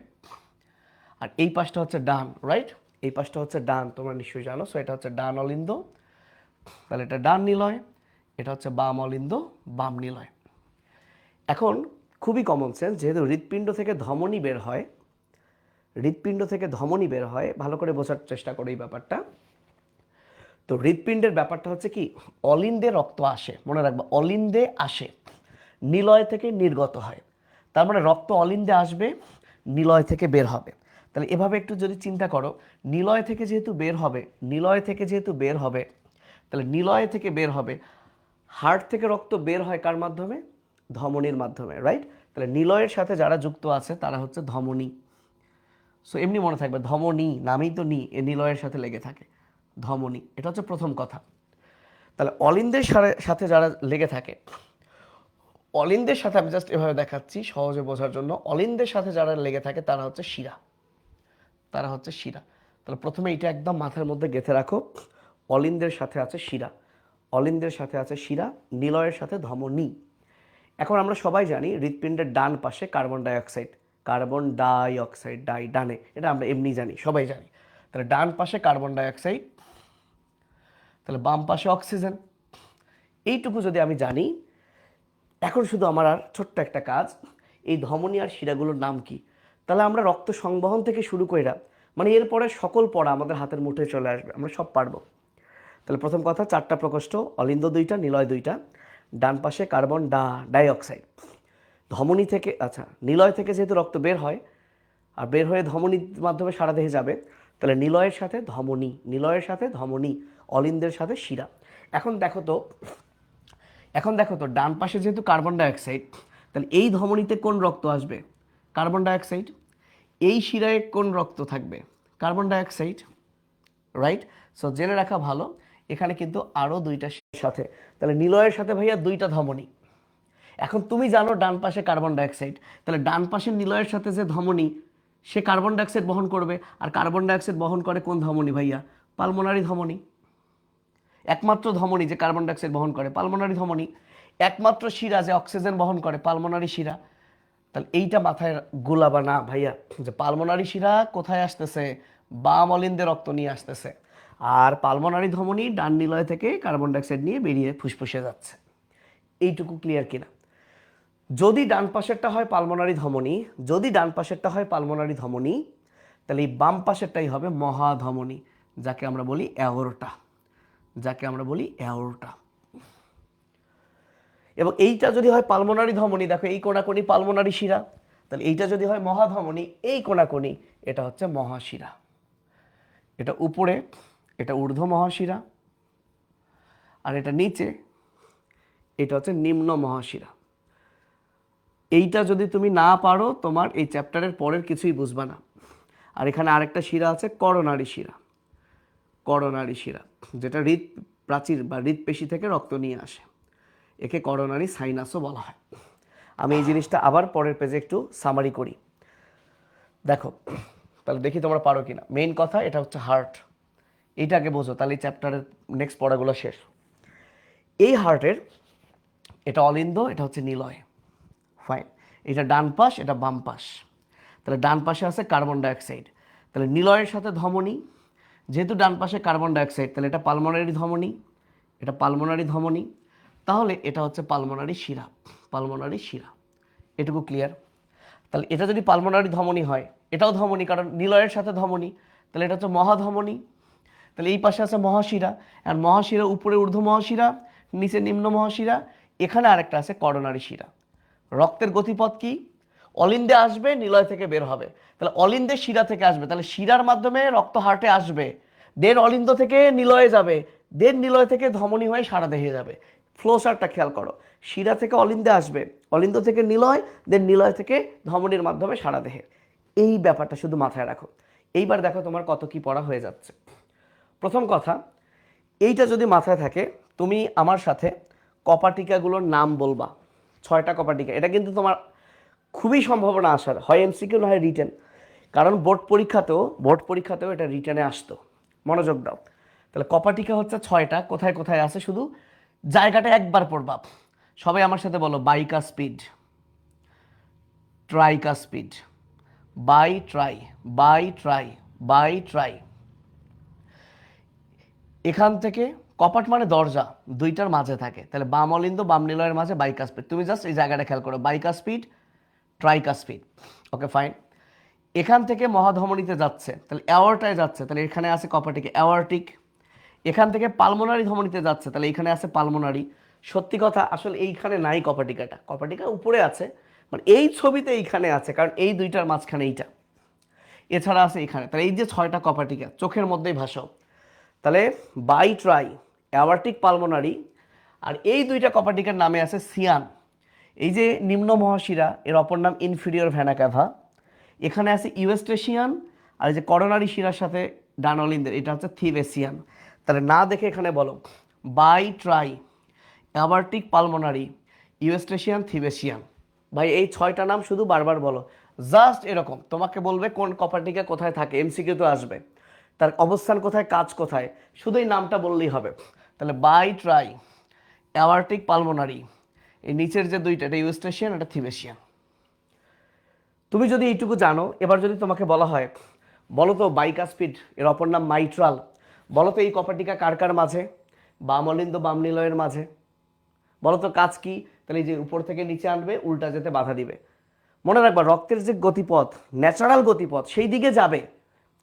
আর এই পাশটা হচ্ছে ডান, রাইট, এই পাশটা হচ্ছে ডান, তোমরা নিশ্চয়ই জানো। সো এটা হচ্ছে ডান অলিন্দ, তাহলে এটা ডান নিলয়, এটা হচ্ছে বাম অলিন্দ, বাম নিলয়। এখন খুবই কমন সেন্স, যেহেতু হৃৎপিণ্ড থেকে ধমনী বের হয়, ভালো করে বোঝার চেষ্টা করো এই ব্যাপারটা। তো হৃৎপিণ্ডের ব্যাপারটা হচ্ছে কি, অলিন্দে রক্ত আসে, মনে রাখবা অলিন্দে আসে, নিলয় থেকে নির্গত হয়। তার মানে রক্ত অলিন্দে আসবে, নিলয় থেকে বের হবে। তাহলে এভাবে একটু যদি চিন্তা করো, নিলয় থেকে যেহেতু বের হবে, তাহলে নিলয় থেকে বের হবে, হার্ট থেকে রক্ত বের হয় কার মাধ্যমে, ধমনীর মাধ্যমে, রাইট। তাহলে নিলয়ের সাথে যারা যুক্ত আছে তারা হচ্ছে ধমনী, সো এমনি মনে থাকবে ধমনী, নামেই তো নি, এ নিলয়ের সাথে লেগে থাকে, ধমনী। এটা হচ্ছে প্রথম কথা। তাহলে অলিন্দের সাথে যারা লেগে থাকে, অলিন্দের সাথে আমি জাস্ট এভাবে দেখাচ্ছি সহজে বোঝার জন্য, অলিন্দের সাথে যারা লেগে থাকে তারা হচ্ছে শিরা, তারা হচ্ছে শিরা। তাহলে প্রথমে এটা একদম মাথার মধ্যে গেঁথে রাখো, অলিন্দের সাথে আছে শিরা, অলিন্দের সাথে আছে শিরা, নিলয়ের সাথে ধমনী। এখন আমরা সবাই জানি হৃৎপিণ্ডের ডান পাশে কার্বন ডাইঅক্সাইড, কার্বন ডাইঅক্সাইড, ডানে, এটা আমরা এমনি জানি, সবাই জানি। তাহলে ডান পাশে কার্বন ডাইঅক্সাইড, তাহলে বাম পাশে অক্সিজেন। এইটুকু যদি আমি জানি, এখন শুধু আমার আর ছোট্ট একটা কাজ, এই ধমনী আর শিরাগুলোর নাম কি। তাহলে আমরা রক্ত সংবহন থেকে শুরু করে মানে এরপরে সকল পড়া আমাদের হাতের মুঠোয় চলে আসবে, আমরা সব পারবো। তাহলে প্রথম কথা, 4টা প্রকোষ্ঠ, অলিন্দ 2টা, নিলয় 2টা, ডান পাশে কার্বন ডাইঅক্সাইড। ধমনী থেকে, আচ্ছা নিলয় থেকে যেহেতু রক্ত বের হয় আর বের হয়ে ধমনীর মাধ্যমে সারা দেহে যাবে, তাহলে নিলয়ের সাথে ধমনী, নিলয়ের সাথে ধমনী, অলিন্দের সাথে শিরা। এখন দেখো তো ডান পাশে যেহেতু কার্বন ডাইঅক্সাইড, তাহলে এই ধমনীতে কোন রক্ত আসবে? Carbon dioxide. এই শিরায় কোন রক্ত থাকবে? Carbon dioxide, right? সো জেনে রাখা ভালো, এখানে কিন্তু আরও 2টা সাথে, তাহলে নিলয়ের সাথে ভাইয়া 2টা ধমনী। এখন তুমি জানো ডান পাশে কার্বন ডাইঅক্সাইড, তাহলে ডান পাশের নিলয়ের সাথে যে ধমনী, সে কার্বন ডাইঅক্সাইড বহন করবে, আর কার্বন ডাইঅক্সাইড বহন করে কোন ধমনী ভাইয়া? পালমোনারি ধমনী। একমাত্র ধমনী যে কার্বন ডাইঅক্সাইড বহন করে, পালমোনারি ধমনী। একমাত্র শিরা যে অক্সিজেন বহন করে, পালমোনারি শিরা। তাহলে এইটা মাথায় গোলাবা না ভাইয়া, যে পালমোনারি শিরা কোথায় আসতেছে? বাম অলিন্দে রক্ত নিয়ে আসতেছে, আর পালমোনারি ধমনী ডান নিলয় থেকে কার্বন ডাইঅক্সাইড নিয়ে বেরিয়ে ফুসফুসে যাচ্ছে। এইটুকু ক্লিয়ার কিনা? যদি ডান পাশেরটা হয় পালমোনারি ধমনী, যদি ডান পাশেরটা হয় পালমোনারি ধমনী, তাহলে এই বাম পাশেরটাই হবে মহাধমনী, যাকে আমরা বলি অ্যাওরটা, যাকে আমরা বলি অ্যাওরটা। এবং এইটা যদি হয় পালমোনারি ধমনী, দেখো এই কোনাকুনি পালমোনারি শিরা, তাহলে এইটা যদি হয় মহাধমনী, এই কোনাকুনি এটা হচ্ছে মহাশিরা। এটা উপরে, এটা ঊর্ধ্ব মহাশিরা, আর এটা নিচে, এটা হচ্ছে নিম্ন মহাশিরা। এইটা যদি তুমি না পারো, তোমার এই চ্যাপ্টারের পরের কিছুই বুঝবা না। আর এখানে আরেকটা শিরা আছে, করোনারি শিরা, করোনারি শিরা, যেটা হৃদ প্রাচীর বা হৃদপেশি থেকে রক্ত নিয়ে আসে, একে করোনারি সাইনাসও বলা হয়। আমি এই জিনিসটা আবার পরের পেজে একটু সামারি করি, দেখো, তাহলে দেখি তোমরা পারো কিনা। মেইন কথা এটা হচ্ছে হার্ট, এইটাকে বোঝো, তাহলে এই চ্যাপ্টারের নেক্সট পড়াগুলো শেষ। এই হার্টের, এটা অলিন্দ, এটা হচ্ছে নিলয়, ফাইন। এটা ডান পাশ, এটা বাম পাশ। তাহলে ডান পাশে আছে কার্বন ডাইঅক্সাইড, তাহলে নিলয়ের সাথে ধমনী, যেহেতু ডান পাশে কার্বন ডাইঅক্সাইড, তাহলে এটা পালমোনারি ধমনী, এটা পালমোনারি ধমনী, তাহলে এটা হচ্ছে পালমোনারি শিরা, পালমোনারি শিরা। এটুকু ক্লিয়ার? তাহলে এটা যদি পালমোনারি ধমনী হয়, এটাও ধমনী, কারণ নিলয়ের সাথে ধমনী, তাহলে এটা হচ্ছে মহাধমনী। তাহলে এই পাশে আছে মহাশিরা, আর মহাশিরা উপরে ঊর্ধ্ব মহাশিরা, নিচে নিম্ন মহাশিরা, এখানে আরেকটা আছে করোনারি শিরা। রক্তের গতিপথ কি? অলিন্দে আসবে, নিলয় থেকে বের হবে, তাহলে অলিন্দে শিরা থেকে আসবে, তাহলে শিরার মাধ্যমে রক্ত হার্টে আসবে, দেন অলিন্দ থেকে নিলয়ে যাবে, দেন নিলয় থেকে ধমনী হয়ে সারা দেহে যাবে। ফ্লোচার্টটা খেয়াল করো, শিরা থেকে অলিন্দে আসবে, অলিন্দ থেকে নিলয়, দেন নিলয় থেকে ধমনীর মাধ্যমে সারা দেহে। এই ব্যাপারটা শুধু মাথায় রাখো। এইবার দেখো তোমার কত কি পড়া হয়ে যাচ্ছে। প্রথম কথা, এইটা যদি মাথায় থাকে, তুমি আমার সাথে কপাটিকাগুলোর নাম বলবা, 6টা কপাটিকা। এটা কিন্তু তোমার খুবই সম্ভাবনা আসার, হয় এমসিকিউ না হয় রিটেন, কারণ বোর্ড পরীক্ষাতেও এটা রিটেনে আসতো। মনোযোগ দাও। তাহলে কপাটিকা হচ্ছে 6টা, কোথায় কোথায় আছে শুধু জায়গাটা একবার পড়বা। সবাই আমার সাথে বলো, bicuspid, tricuspid, bi tri, bi tri, bi tri. এখান থেকে কপাট মানে দরজা, 2টার মাঝে থাকে, তাহলে বাম অলিন্দ বাম নিলয়ের মাঝে বাইকাস্পিড। তুমি জাস্ট এই জায়গাটা খেয়াল করো, বাইকাস্পিড, ট্রাইকাস্পিড, ওকে ফাইন। এখান থেকে মহাধমনীতে যাচ্ছে, তাহলে অ্যাওর্টায় যাচ্ছে, তাহলে এখানে আছে কপাটিক অ্যাওর্টিক। এখান থেকে পালমোনারি ধমনীতে যাচ্ছে, তাহলে এখানে আছে পালমোনারি। সত্যি কথা, আসলে এইখানে নাই কপাটিকাটা, কপাটিকা উপরে আছে, মানে এই ছবিতে এইখানে আছে, কারণ এই 2টার মাঝখানে এইটা, এছাড়া আছে এখানে। তাহলে এই যে 6টা কপাটিকা চোখের মধ্যেই ভাসাও, তাহলে বাই ট্রাই, অ্যাওর্টিক, পালমোনারি, আর এই 2টা কপাটিকার নামে আছে সিয়ান। এই যে নিম্ন মহাশিরা, এর অপর নাম ইনফিরিয়র ভেনা ক্যাভা। এখানে আছে ইউস্ট্রেশিয়ান, আর এই যে করোনারি শিরার সাথে ডান অলিন্দের, এটা হচ্ছে থিবেসিয়ান। তাহলে না দেখে এখানে বলো বাই ট্রাই অ্যাবারটিক পালমোনারি ইউস্টেশিয়ান থিবেসিয়ান। ভাই এই 6টা নাম শুধু বারবার বলো, জাস্ট এরকম। তোমাকে বলবে কোন কপারটিকা কোথায় থাকে, এমসিকিউ তো আসবে, তার অবস্থান কোথায়, কাজ কোথায়, শুধু এই নামটা বললেই হবে। তাহলে বাই ট্রাই অ্যাবারটিক পালমোনারি, এই নিচের যে দুইটা, এটা ইউস্টেশিয়ান, এটা থিবেসিয়ান। তুমি যদি এইটুকু জানো, এবার যদি তোমাকে বলা হয় বলো তো বাইকাস্পিড এর অপর নাম মাইট্রাল, বলো তো এই কপারটিকা কার কার মাঝে, বাম অলিন্দ বাম নিলয়ের মাঝে, বলো তো কাজ কি? তাহলে এই যে উপর থেকে নিচে আনবে, উল্টা যেতে বাধা দিবে। মনে রাখবা রক্তের যে গতিপথ, ন্যাচারাল গতিপথ, সেই দিকে যাবে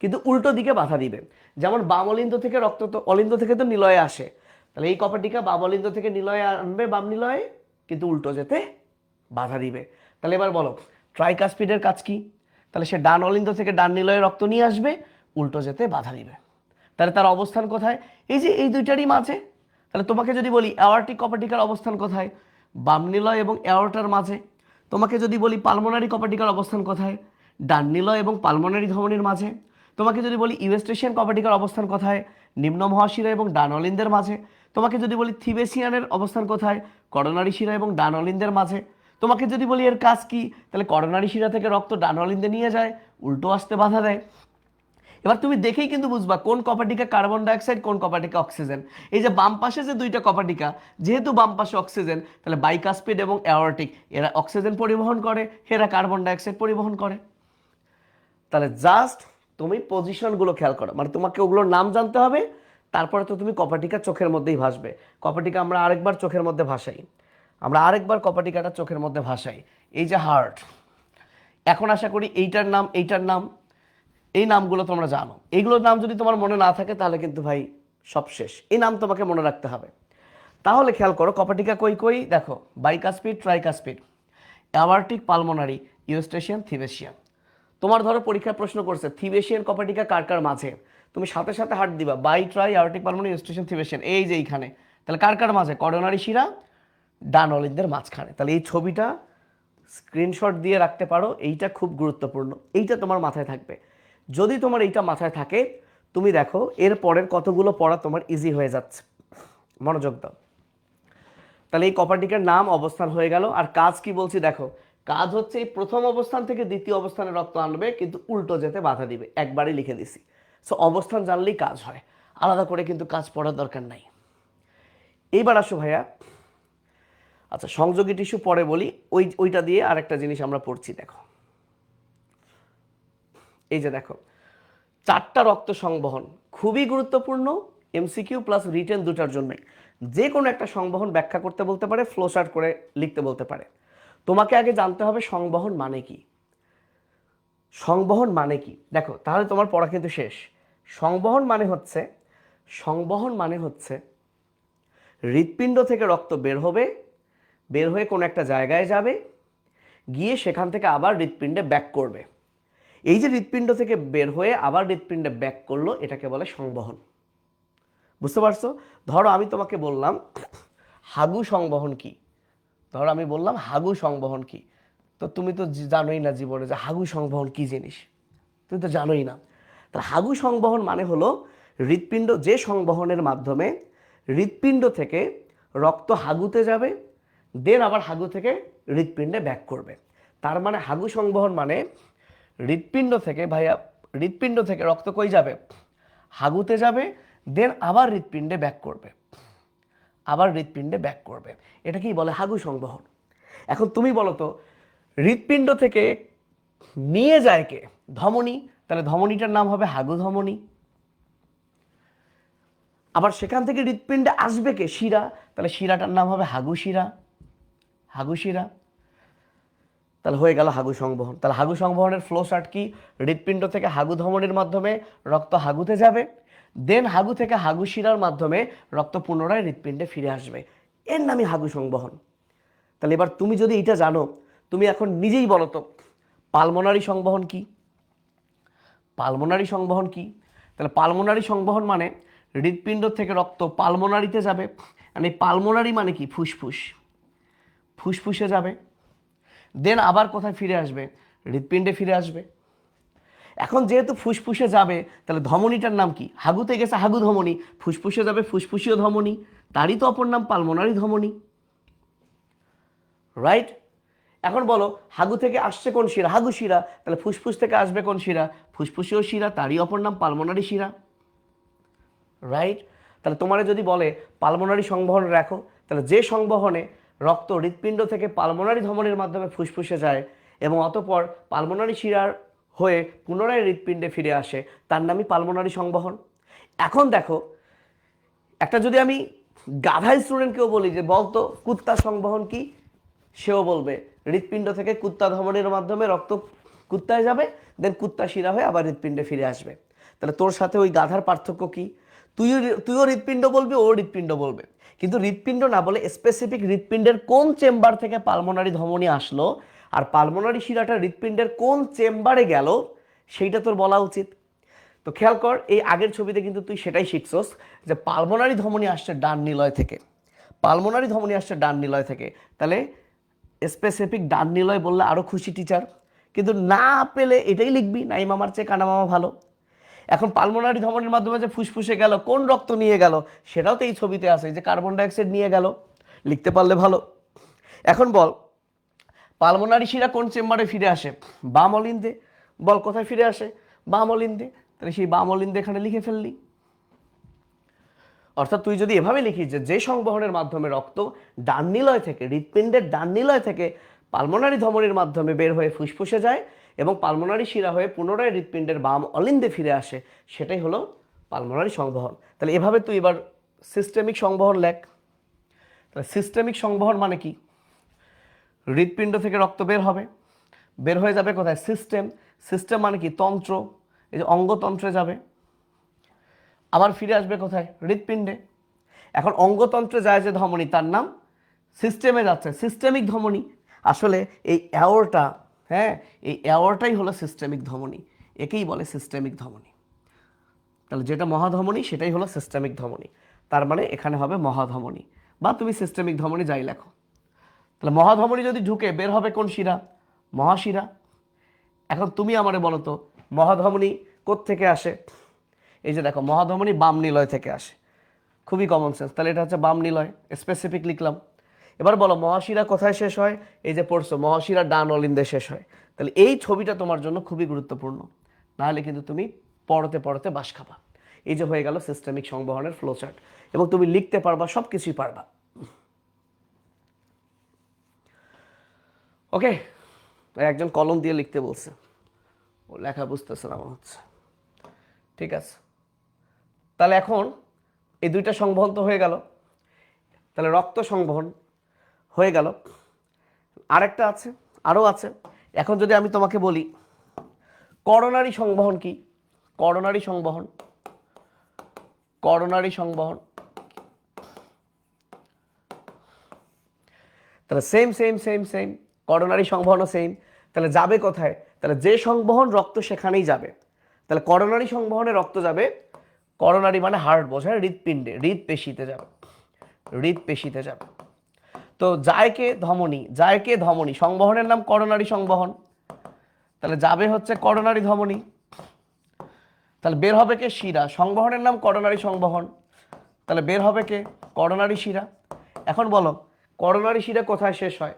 কিন্তু উল্টো দিকে বাধা দিবে। যেমন বাম অলিন্দ থেকে রক্ত তো অলিন্দ থেকে তো নিলয়ে আসে, তাহলে এই কপারটিকা বাম অলিন্দ থেকে নিলয়ে আনবে, বাম নিলয়ে, কিন্তু উল্টো যেতে বাধা দিবে। তাহলে এবার বলো ট্রাইকাস্পিডের কাজ কি? তাহলে সে ডান অলিন্দ থেকে ডান নিলয়ে রক্ত নিয়ে আসবে, উল্টো যেতে বাধা দিবে। তাহলে তার অবস্থান কোথায়? এই যে এই দুইটারই মাঝে। তাহলে তোমাকে যদি বলি অ্যাওয়ার্টিক কপারটিকার অবস্থান কোথায়, বাম নিলয় এবং অ্যাওর্টার মাঝে। তোমাকে যদি বলি পালমোনারি কপারটিকার অবস্থান কোথায়, ডান নিলয় এবং পালমোনারি ধমনীর মাঝে। তোমাকে যদি বলি ইউস্টেশিয়ান কপারটিকার অবস্থান কোথায়, নিম্ন মহাশিরা এবং ডান অলিন্দের মাঝে। তোমাকে যদি বলি থিবেসিয়ানের অবস্থান কোথায়, করোনারি শিরা এবং ডান অলিন্দের মাঝে। তোমাকে যদি বলি এর কাজ কি, তাহলে করোনারি শিরা থেকে রক্ত ডান অলিন্দে নিয়ে যায়, উল্টো আসতে বাধা দেয়। এবার তুমি দেখেই কিন্তু বুঝবা কোন কপারটিকা কার্বন ডাইঅক্সাইড, কোন কপারটিকা অক্সিজেন। এই যে বাম পাশে যে দুইটা কপারটিকা, যেহেতু বাম পাশে অক্সিজেন, তাহলে বাইকাস্পিড এবং অ্যাওর্টিক এরা অক্সিজেন পরিবহন করে, এরা কার্বন ডাইঅক্সাইড পরিবহন করে। তাহলে জাস্ট তুমি পজিশনগুলো খেয়াল করো, মানে তোমাকে ওগুলোর নাম জানতে হবে, তারপরে তো তুমি কপারটিকা চোখের মধ্যেই ভাসবে। কপারটিকা আমরা আরেকবার চোখের মধ্যে ভাসাই, আমরা আরেকবার কপারটিকাটা চোখের মধ্যে ভাসাই। এই যে হার্ট, এখন আশা করি এইটার নাম, এইটার নাম, এই নামগুলো তোমরা জানো। এইগুলোর নাম যদি তোমার মনে না থাকে তাহলে কিন্তু ভাই সব শেষ। এই নাম তোমাকে মনে রাখতে হবে। তাহলে খেয়াল করো কপারটিকা কই কই, দেখো বাইকাস্পিড, ট্রাইকাস্পিড, অ্যাওয়ার্টিক, পালমোনারি, ইউস্টেশিয়ান, থিবেসিয়ান। তোমার ধরো পরীক্ষায় প্রশ্ন করছে থিবেসিয়ান কপারটিকা কার কার মাঝে, তুমি সাথে সাথে হাত দিবা bi tri aortic, pulmonary, eustachian, thebesian, এই যে এইখানে। তাহলে কার কার মাঝে, করোনারি শিরা ডান অলিন্দের মাঝখানে। তাহলে এই ছবিটা স্ক্রিনশট দিয়ে রাখতে পারো, এইটা খুব গুরুত্বপূর্ণ, এইটা তোমার মাথায় থাকবে। যদি তোমার এইটা মাথায় থাকে, তুমি দেখো এর পরের কতগুলো পড়া তোমার ইজি হয়ে যাচ্ছে। মনোযোগ দাও। তাহলে এই কপারটিকার নাম, অবস্থান হয়ে গেল। আর কাজ কি বলছি দেখো, কাজ হচ্ছে এই প্রথম অবস্থান থেকে দ্বিতীয় অবস্থানে রক্ত আনবে, কিন্তু উল্টো যেতে বাধা দিবে, একবারই লিখে দিছি। সো অবস্থান জানলেই কাজ হয়, আলাদা করে কিন্তু কাজ পড়ার দরকার নাই। এইবার আসো ভাইয়া, আচ্ছা সংযোগী টিস্যু পরে বলি, ওইটা দিয়ে আরেকটা জিনিস আমরা পড়ছি। দেখো এই যে দেখো 4টা রক্ত সংবহন খুবই গুরুত্বপূর্ণ, এমসিকিউ প্লাস রিটেন দুটার জন্যই। যে কোনো একটা সংবহন ব্যাখ্যা করতে বলতে পারে, ফ্লোচার্ট করে লিখতে বলতে পারে। তোমাকে আগে জানতে হবে সংবহন মানে কি। সংবহন মানে কি দেখো, তাহলে তোমার পড়া কিন্তু শেষ। সংবহন মানে হচ্ছে, সংবহন মানে হচ্ছে হৃৎপিণ্ড থেকে রক্ত বের হবে, বের হয়ে কোনো একটা জায়গায় যাবে, গিয়ে সেখান থেকে আবার হৃৎপিণ্ডে ব্যাক করবে। এই যে হৃৎপিণ্ড থেকে বের হয়ে আবার হৃৎপিণ্ডে ব্যাক করলো, এটাকে বলে সংবহন। বুঝতে পারছো? ধরো আমি তোমাকে বললাম হাগু সংবহন কি, ধরো আমি বললাম হাগু সংবহন কি, তো তুমি তো জানোই না জীবনে যে হাগু সংবহন কি জিনিস, তুমি তো জানোই না। তাহলে হাগু সংবহন মানে হলো হৃৎপিণ্ড, যে সংবহনের মাধ্যমে হৃৎপিণ্ড থেকে রক্ত হাগুতে যাবে, দেন আবার হাগু থেকে হৃৎপিণ্ডে ব্যাক করবে। তার মানে হাগু সংবহন মানে হৃৎপিণ্ড থেকে, ভাইয়া হৃৎপিণ্ড থেকে রক্ত কই যাবে, হাগুতে যাবে, দেন আবার হৃৎপিণ্ডে ব্যাক করবে, আবার হৃৎপিণ্ডে ব্যাক করবে। এটাকেই বলে হাগু সংবহন। এখন তুমি বলো তো হৃৎপিণ্ড থেকে নিয়ে যায় কে, ধমনী, তাহলে ধমনীটার নাম হবে হাগু ধমনী। আবার সেখান থেকে হৃৎপিণ্ডে আসবে কে, শিরা, তাহলে শিরাটার নাম হবে হাগু শিরা, হাগু শিরা। তাহলে হয়ে গেল হাগু সংবহন। তাহলে হাগু সংবহনের ফ্লো চার্ট কি, হৃৎপিণ্ড থেকে হাগু ধমনীর মাধ্যমে রক্ত হাগুতে যাবে, দেন হাগু থেকে হাগু শিরার মাধ্যমে রক্ত পুনরায় হৃৎপিণ্ডে ফিরে আসবে, এর নামই হাগু সংবহন। তাহলে এবার তুমি যদি এটা জানো, তুমি এখন নিজেই বলো তো পালমোনারি সংবহন কি। পালমোনারি সংবহন কি? তাহলে পালমোনারি সংবহন মানে হৃৎপিণ্ড থেকে রক্ত পালমোনারিতে যাবে, মানে পালমোনারি মানে কি, ফুসফুস, ফুসফুসে যাবে, দেন আবার কোথায় ফিরে আসবে, হৃৎপিণ্ডে ফিরে আসবে। এখন যেহেতু ফুসফুসে যাবে তাহলে ধমনীটার নাম কি? হাগুতে গেছে হাগু ধমনী, ফুসফুসে যাবে ফুসফুসীয় ধমনী, তারই তো অপর নাম পালমোনারি ধমনী, রাইট? এখন বলো হাগু থেকে আসছে কোন শিরা? হাগু শিরা। তাহলে ফুসফুস থেকে আসবে কোন শিরা? ফুসফুসীয় শিরা, তারই অপর নাম পালমোনারি শিরা, রাইট? তাহলে তোমার যদি বলে পালমোনারি সংবহন রাখো, তাহলে যে সংবহনে রক্ত হৃৎপিণ্ড থেকে পালমোনারি ধমনীর মাধ্যমে ফুসফুসে যায় এবং অতঃপর পালমোনারি শিরার হয়ে পুনরায় হৃৎপিণ্ডে ফিরে আসে, তার নামই পালমোনারি সংবহন। এখন দেখো, একটা যদি আমি গাধা স্টুডেন্টকেও বলি যে বলতো কুত্তা সংবহন কি, সেও বলবে হৃৎপিণ্ড থেকে কুত্তা ধমনীর মাধ্যমে রক্ত কুত্তায় যাবে, দেন কুত্তা শিরা হয়ে আবার হৃৎপিণ্ডে ফিরে আসবে। তাহলে তোর সাথে ওই গাধার পার্থক্য কি? তুইও হৃৎপিণ্ড বলবি, ও হৃৎপিণ্ড বলবে, কিন্তু হৃৎপিণ্ড না বলে স্পেসিফিক হৃৎপিণ্ডের কোন চেম্বার থেকে পালমোনারি ধমনী আসলো আর পালমোনারি শিরাটা হৃৎপিণ্ডের কোন চেম্বারে গেল সেইটা তোর বলা উচিত। তো খেয়াল কর, এই আগের ছবিতে কিন্তু তুই সেটাই শিখছস যে পালমোনারি ধমনী আসছে ডান নিলয় থেকে, পালমোনারি ধমনী আসছে ডান নিলয় থেকে। তাহলে স্পেসিফিক ডান নিলয় বললে আরও খুশি টিচার, কিন্তু না পেলে এটাই লিখবি, নাই মামার চেয়ে কানা মামা ভালো। এখন পালমোনারি ধমনীর মাধ্যমে যে ফুসফুসে গেল, কোন রক্ত নিয়ে গেল সেটাও তো এই ছবিতে আছে, যে কার্বন ডাইঅক্সাইড নিয়ে গেল, লিখতে পারলে ভালো। এখন বল পালমোনারি শিরা কোন চেম্বারে ফিরে আসে? বাম অলিন্দে। বল কোথায় ফিরে আসে? বাম অলিন্দে। তাহলে সেই বাম অলিন্দে এখানে লিখে ফেললি। অর্থাৎ তুই যদি এভাবে লিখিস যে সংবহনের মাধ্যমে রক্ত ডান নিলয় থেকে, হৃৎপিণ্ডের ডান নিলয় থেকে পালমোনারি ধমনীর মাধ্যমে বের হয়ে ফুসফুসে যায় এবং পালমোনারি শিরা হয়ে পুনরায় হৃৎপিণ্ডের বাম অলিন্দে ফিরে আসে, সেটাই হলো পালমোনারি সংবহন। তাহলে এভাবে তুই এবার সিস্টেমিক সংবহন লেখ। তাহলে সিস্টেমিক সংবহন মানে কি? হৃৎপিণ্ড থেকে রক্ত বের হবে, বের হয়ে যাবে কোথায়? সিস্টেম। সিস্টেম মানে কি? তন্ত্র। এই যে অঙ্গতন্ত্রে যাবে, আবার ফিরে আসবে কোথায়? হৃৎপিণ্ডে। এখন অঙ্গতন্ত্রে যায় যে ধমনী, তার নাম সিস্টেমে যাচ্ছে, সিস্টেমিক ধমনী। আসলে এই অ্যাওরটা, হ্যাঁ, এই অ্যাওরটাই হলো সিস্টেমিক ধমনী, একেই বলে সিস্টেমিক ধমনী। তাহলে যেটা মহাধমনী সেটাই হলো সিস্টেমিক ধমনী, তার মানে এখানে হবে মহাধমনী, বা তুমি সিস্টেমিক ধমনী যাই লেখো। তাহলে মহাধমনী যদি ঢুকে বের হবে কোন শিরা? মহাশিরা। এখন তুমি আমারে বলো তো মহাধমনী কোত্থেকে আসে? এই যে দেখো, মহাধমনী বাম নিলয় থেকে আসে, খুবই কমন সেন্স। তাহলে এটা হচ্ছে বাম নিলয়, স্পেসিফিক লিখলাম। এবার বলো মহাশিরা কোথায় শেষ হয়? এই যে পড়ছো, মহাশিরা ডান অলিন্দে শেষ হয়। তাহলে এই ছবিটা তোমার জন্য খুবই গুরুত্বপূর্ণ, নাহলে কিন্তু তুমি পড়তে পড়তে বাস খাবা। এই যে হয়ে গেল সিস্টেমিক সংবহনের ফ্লো চার্ট, এবং তুমি লিখতে পারবা, সব কিছুই পারবা। ওকে, একজন কলম দিয়ে লিখতে বলছে, ও লেখা বুঝতেছে না মনে হচ্ছে। ঠিক আছে, তাহলে এখন এই দুইটা সংবহন তো হয়ে গেল, তাহলে রক্ত সংবহন হয়ে গেল। আরেকটা আছে, আরও আছে। এখন যদি আমি তোমাকে বলি করোনারি সংবহন কি? করোনারি সংবহন, করোনারি সংবহন, তাহলে same same same same, coronary সংবহনও সেম। তাহলে যাবে কোথায়? তাহলে যে সংবহন রক্ত সেখানেই যাবে। তাহলে করোনারি সংবহনে রক্ত যাবে, করোনারি মানে হার্ট বোঝায়, হৃৎপিণ্ডে, হৃৎপেশিতে যাবে, হৃৎপেশিতে যাবে। তো যায় কে? ধমনী। যায় কে? ধমনী। সংবহনের নাম করোনারি সংবহন, তাহলে যাবে হচ্ছে করোনারি ধমনী। তাহলে বের হবে কে? শিরা। সংবহনের নাম করোনারি সংবহন, তাহলে বের হবে কে? করোনারি শিরা। এখন বলো করোনারি শিরা কোথায় শেষ হয়?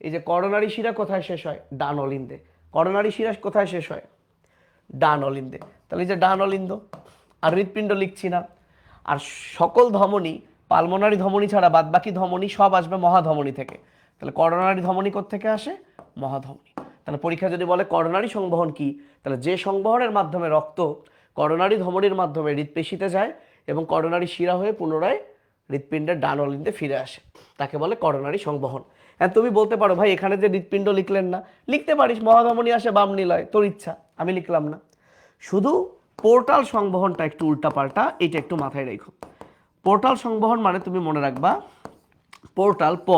এই যে করোনারি শিরা কোথায় শেষ হয়? ডান অলিন্দে। করোনারি শিরা কোথায় শেষ হয়? ডান অলিন্দে। তাহলে এই যে ডান অলিন্দ, আর হৃৎপিণ্ড লিখছি না। আর সকল ধমনী, পালমোনারি ধমনী ছাড়া বাদ বাকি ধমনী সব আসবে মহাধমনী থেকে। তাহলে করোনারি ধমনী কোত্থেকে আসে? মহাধমনী। তাহলে পরীক্ষা যদি বলে করোনারি সংবহন কি, তাহলে যে সংবহনের মাধ্যমে রক্ত করোনারি ধমনীর মাধ্যমে হৃৎপেশিতে যায় এবং করোনারি শিরা হয়ে পুনরায় হৃৎপিণ্ডের ডান অলিন্দে ফিরে আসে, তাকে বলে করোনারি সংবহন। হ্যাঁ, তুমি বলতে পারো ভাই এখানে যে হৃৎপিণ্ড লিখলেন না, লিখতে পারিস মহাধমনী আসে বাম নিলয়, তোর ইচ্ছা, আমি লিখলাম না। শুধু পোর্টাল সংবহনটা একটু উল্টাপাল্টা, এটা একটু মাথায় রেখো। পোর্টাল সংবহন মানে তুমি মনে রাখবা, পোর্টাল প,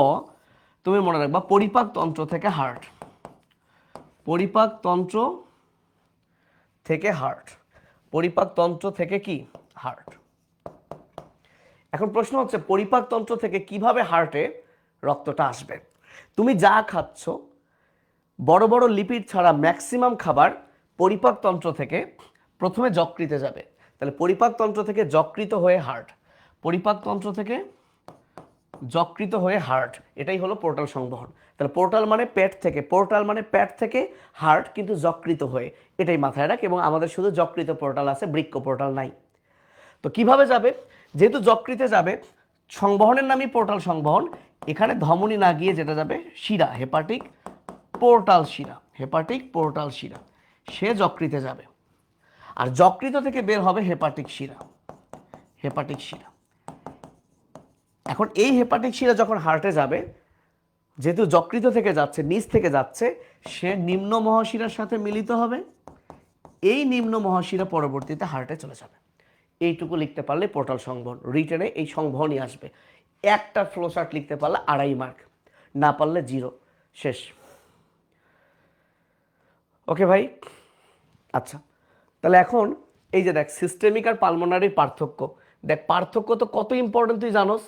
তুমি মনে রাখবা পরিপাক তন্ত্র থেকে হার্ট, পরিপাক তন্ত্র থেকে হার্ট, পরিপাক তন্ত্র থেকে কি? হার্ট। এখন প্রশ্ন হচ্ছে পরিপাক তন্ত্র থেকে কিভাবে হার্টে রক্তটা আসবে? তুমি যা খাচ্ছ, বড় বড় লিপিড ছাড়া ম্যাক্সিমাম খাবার পরিপাকতন্ত্র থেকে প্রথমে যকৃতে যাবে, তাহলে পরিপাকতন্ত্র থেকে যকৃত হয়ে হার্ট, পরিপাকতন্ত্র থেকে যকৃত হয়ে হার্ট, এটাই হলো পোর্টাল সংবহন। তাহলে পোর্টাল মানে পেট থেকে, পোর্টাল মানে পেট থেকে হার্ট, কিন্তু যকৃত হয়ে, এটাই মাথায় রাখ। এবং আমাদের শুধু যকৃত পোর্টাল আছে, বৃক্ক পোর্টাল নাই। তো কিভাবে যাবে, যেহেতু যকৃতে যাবে, সংবহনের নামই পোর্টাল সংবহন, এখানে ধমনী না গিয়ে যেটা যাবে শিরা, হেপাটিক পোর্টাল শিরা, হেপাটিক পোর্টাল শিরা, সে যকৃতে যাবে। আর যকৃত থেকে বের হবে হেপাটিক শিরা, হেপাটিক শিরা। এখন এই হেপাটিক শিরা যখন হার্টে যাবে, যেহেতু যকৃত থেকে যাচ্ছে, নিচ থেকে যাচ্ছে, সে নিম্ন মহাশিরার সাথে মিলিত হবে, এই নিম্ন মহাশিরা পরবর্তীতে হার্টে চলে যাবে। এইটুকু লিখতে পারলে পোর্টাল সংবহন, রিটেনে এই সংবহনই আসবে। একটা ফ্লোচার্ট লিখতে পারলে 2.5 মার্ক, না পারলে 0, শেষ। ওকে ভাই, আচ্ছা তাহলে এখন এই যে দেখ সিস্টেমিক আর পালমোনারির পার্থক্য, দেখ পার্থক্য তো কত ইম্পর্টেন্ট তুই জানোস,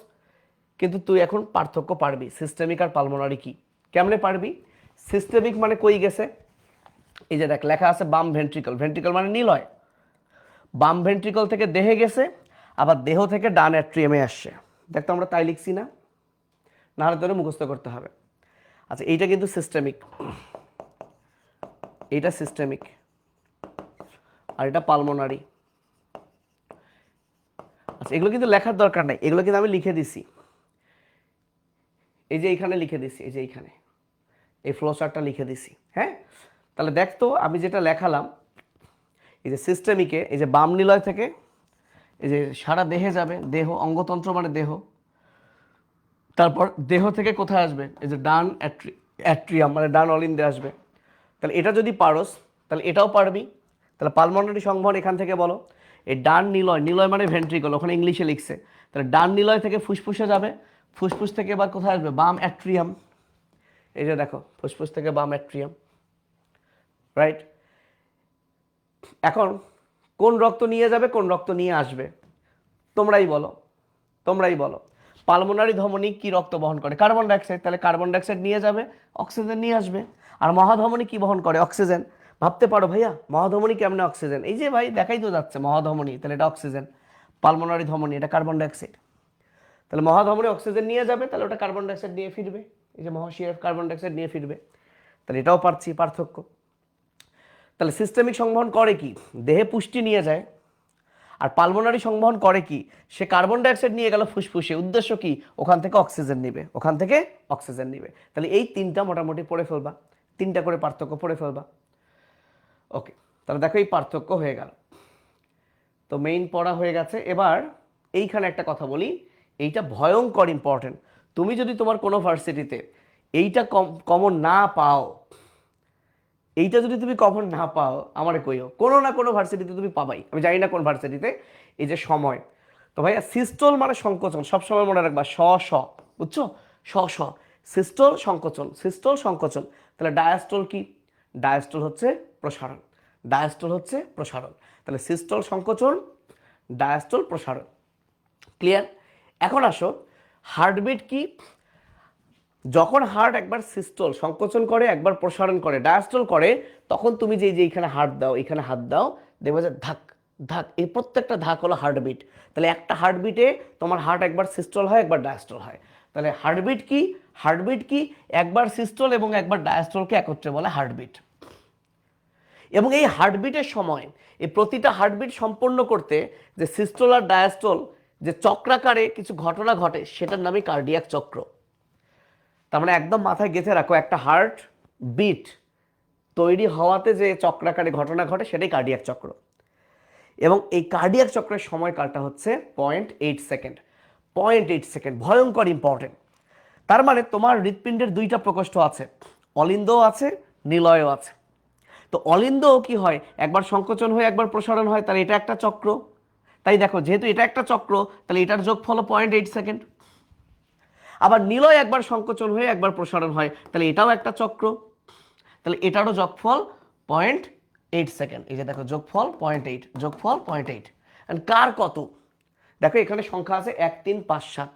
কিন্তু তুই এখন পার্থক্য পারবি সিস্টেমিক আর পালমোনারি কি, কেমনে পারবি। সিস্টেমিক মানে কই গেছে, এই যে দেখ লেখা আছে বাম ভেন্ট্রিকল, ভেন্ট্রিকল মানে নীলয়, বাম ভেন্ট্রিকল থেকে দেহে গেছে, আবার দেহ থেকে ডান অ্যাট্রিয়ামে আসছে। দেখ তো আমরা তাই লিখছি না, নাহলে তোরে মুখস্থ করতে হবে। আচ্ছা এইটা কিন্তু সিস্টেমিক, এইটা সিস্টেমিক, আর এটা পালমোনারি। আচ্ছা এগুলো কিন্তু লেখার দরকার নাই, এগুলো কিন্তু আমি লিখে দিছি, এই যে এইখানে লিখে দিছি, এই যে এইখানে এই ফ্লোচার্টটা লিখে দিছি। হ্যাঁ, তাহলে দেখ তো আমি যেটা লেখালাম, এই যে সিস্টেমিকে, এই যে বাম নিলয় থেকে এই যে সারা দেহে যাবে, দেহ অঙ্গতন্ত্র মানে দেহ, তারপর দেহ থেকে কোথায় আসবে, এই যে ডান অ্যাট্রিয়াম মানে ডান অলিন্দে আসবে। তাহলে এটা যদি পারোস তাহলে এটাও পারবি। তাহলে পালমোনারি সংবহন এখান থেকে বলো, এই ডান নিলয়, নিলয় মানে ভেন্ট্রিকল, ওখানে ইংলিশে লিখছে, তাহলে ডান নিলয় থেকে ফুসফুসে যাবে, ফুসফুস থেকে এবার কোথায় আসবে, বাম অ্যাট্রিয়াম, এই যে দেখো ফুসফুস থেকে বাম অ্যাট্রিয়াম, রাইট। এখন কোন রক্ত নিয়ে যাবে, কোন রক্ত নিয়ে আসবে, তোমরাই বলো, তোমরাই বলো। পালমোনারি ধমনী কি রক্ত বহন করে, কার্বন ডাইঅক্সাইড, তাহলে কার্বন ডাইঅক্সাইড নিয়ে যাবে, অক্সিজেন নিয়ে আসবে। আর মহাধমনী কি বহন করে, অক্সিজেন। ভাবতে পারো ভাইয়া মহাধমনী কেমনে অক্সিজেন, এই যে ভাই দেখাই তো যাচ্ছে মহাধমনী, তাহলে এটা অক্সিজেন, পালমোনারি ধমনী এটা কার্বন ডাইঅক্সাইড। তাহলে মহাধমনী অক্সিজেন নিয়ে যাবে, তাহলে ওটা কার্বন ডাইঅক্সাইড নিয়ে ফিরবে, এই যে মহাশিরা কার্বন ডাইঅক্সাইড নিয়ে ফিরবে। তাহলে এটাও পারছি পার্থক্য। তাহলে সিস্টেমিক সংবহন করে কি, দেহে পুষ্টি নিয়ে যায়, আর পালমোনারি সংবহন করে কি, সে কার্বন ডাইঅক্সাইড নিয়ে গেল ফুসফুসে, উদ্দেশ্য কি, ওখান থেকে অক্সিজেন নিবে, ওখান থেকে অক্সিজেন নিবে। তাহলে এই তিনটা মোটামুটি পড়ে ফেলবা, তিনটা করে পার্থক্য পড়ে ফেলবা। ওকে, তাহলে দেখো এই পার্থক্য হয়ে গেল, তো মেইন পড়া হয়ে গেছে। এবার এইখানে একটা কথা বলি, এইটা ভয়ঙ্কর ইম্পর্টেন্ট। তুমি যদি তোমার কোনো ভার্সিটিতে এইটা কমন না পাও, এইটা যদি তুমি কমন না পাও, আমারে কইও, কোনো না কোনো ভার্সিটিতে তুমি পাবাই, আমি জানি না কোন ভার্সিটিতে। এই যে সময়, তো ভাইয়া সিস্টল মানে সংকোচন, সবসময় মনে রাখবা, স বুঝছো, স সিস্টল সংকোচন, সিস্টল সংকোচন। তাহলে ডায়াস্টল কি, ডায়াস্টল হচ্ছে প্রসারণ, ডায়াস্টল হচ্ছে প্রসারণ। তাহলে সিস্টল সংকোচন, ডায়াস্টল প্রসারণ, ক্লিয়ার। এখন আসো হার্টবিট কি, যখন হার্ট একবার সিস্টল সংকোচন করে, একবার প্রসারণ করে, ডায়াস্টল করে, তখন তুমি যে এইখানে হার্ট দাও, এখানে হাত দাও, দেখবে যে ধাক ধাক, এই প্রত্যেকটা ধাক হলো হার্টবিট। তাহলে একটা হার্টবিটে তোমার হার্ট একবার সিস্টল হয়, একবার ডায়াস্টল হয়। তাহলে হার্টবিট কি, হার্টবিট কি, একবার সিস্টল এবং একবার ডায়াস্টলকে একত্রে বলে হার্টবিট। এবং এই হার্টবিটের সময়, এই প্রতিটা হার্টবিট সম্পন্ন করতে যে সিস্টল আর ডায়াস্টল যে চক্রাকারে কিছু ঘটনা ঘটে, সেটার নামই কার্ডিয়াক চক্র। তার মানে একদম মাথায় গেঁথে রাখো, একটা হার্ট বিট তৈরি হওয়াতে যে চক্রাকারে ঘটনা ঘটে, সেটাই কার্ডিয়াক চক্র। এবং এই কার্ডিয়াক চক্রের সময়কালটা হচ্ছে 0.8 সেকেন্ড, 0.8 সেকেন্ড, ভয়ঙ্কর ইম্পর্টেন্ট। তার মানে তোমার হৃৎপিণ্ডের দুইটা প্রকোষ্ঠ আছে, অলিন্দও আছে, নিলয়ও আছে। তো অলিন্দও কি হয়, একবার সংকোচন হয়ে একবার প্রসারণ হয়, তাহলে এটা একটা চক্র। তাই দেখো যেহেতু এটা একটা চক্র, তাহলে এটার যোগফল 0.8 সেকেন্ড। আবার নিলয় একবার সংকোচন হয়ে একবার প্রসারণ হয়, তাহলে এটাও একটা চক্র, তাহলে এটারও যোগফল 0.8 সেকেন্ড। এই যে দেখো যোগফল 0.8, যোগফল 0.8। এন্ড কার কত, দেখো এখানে সংখ্যা আছে 1 3 5 7,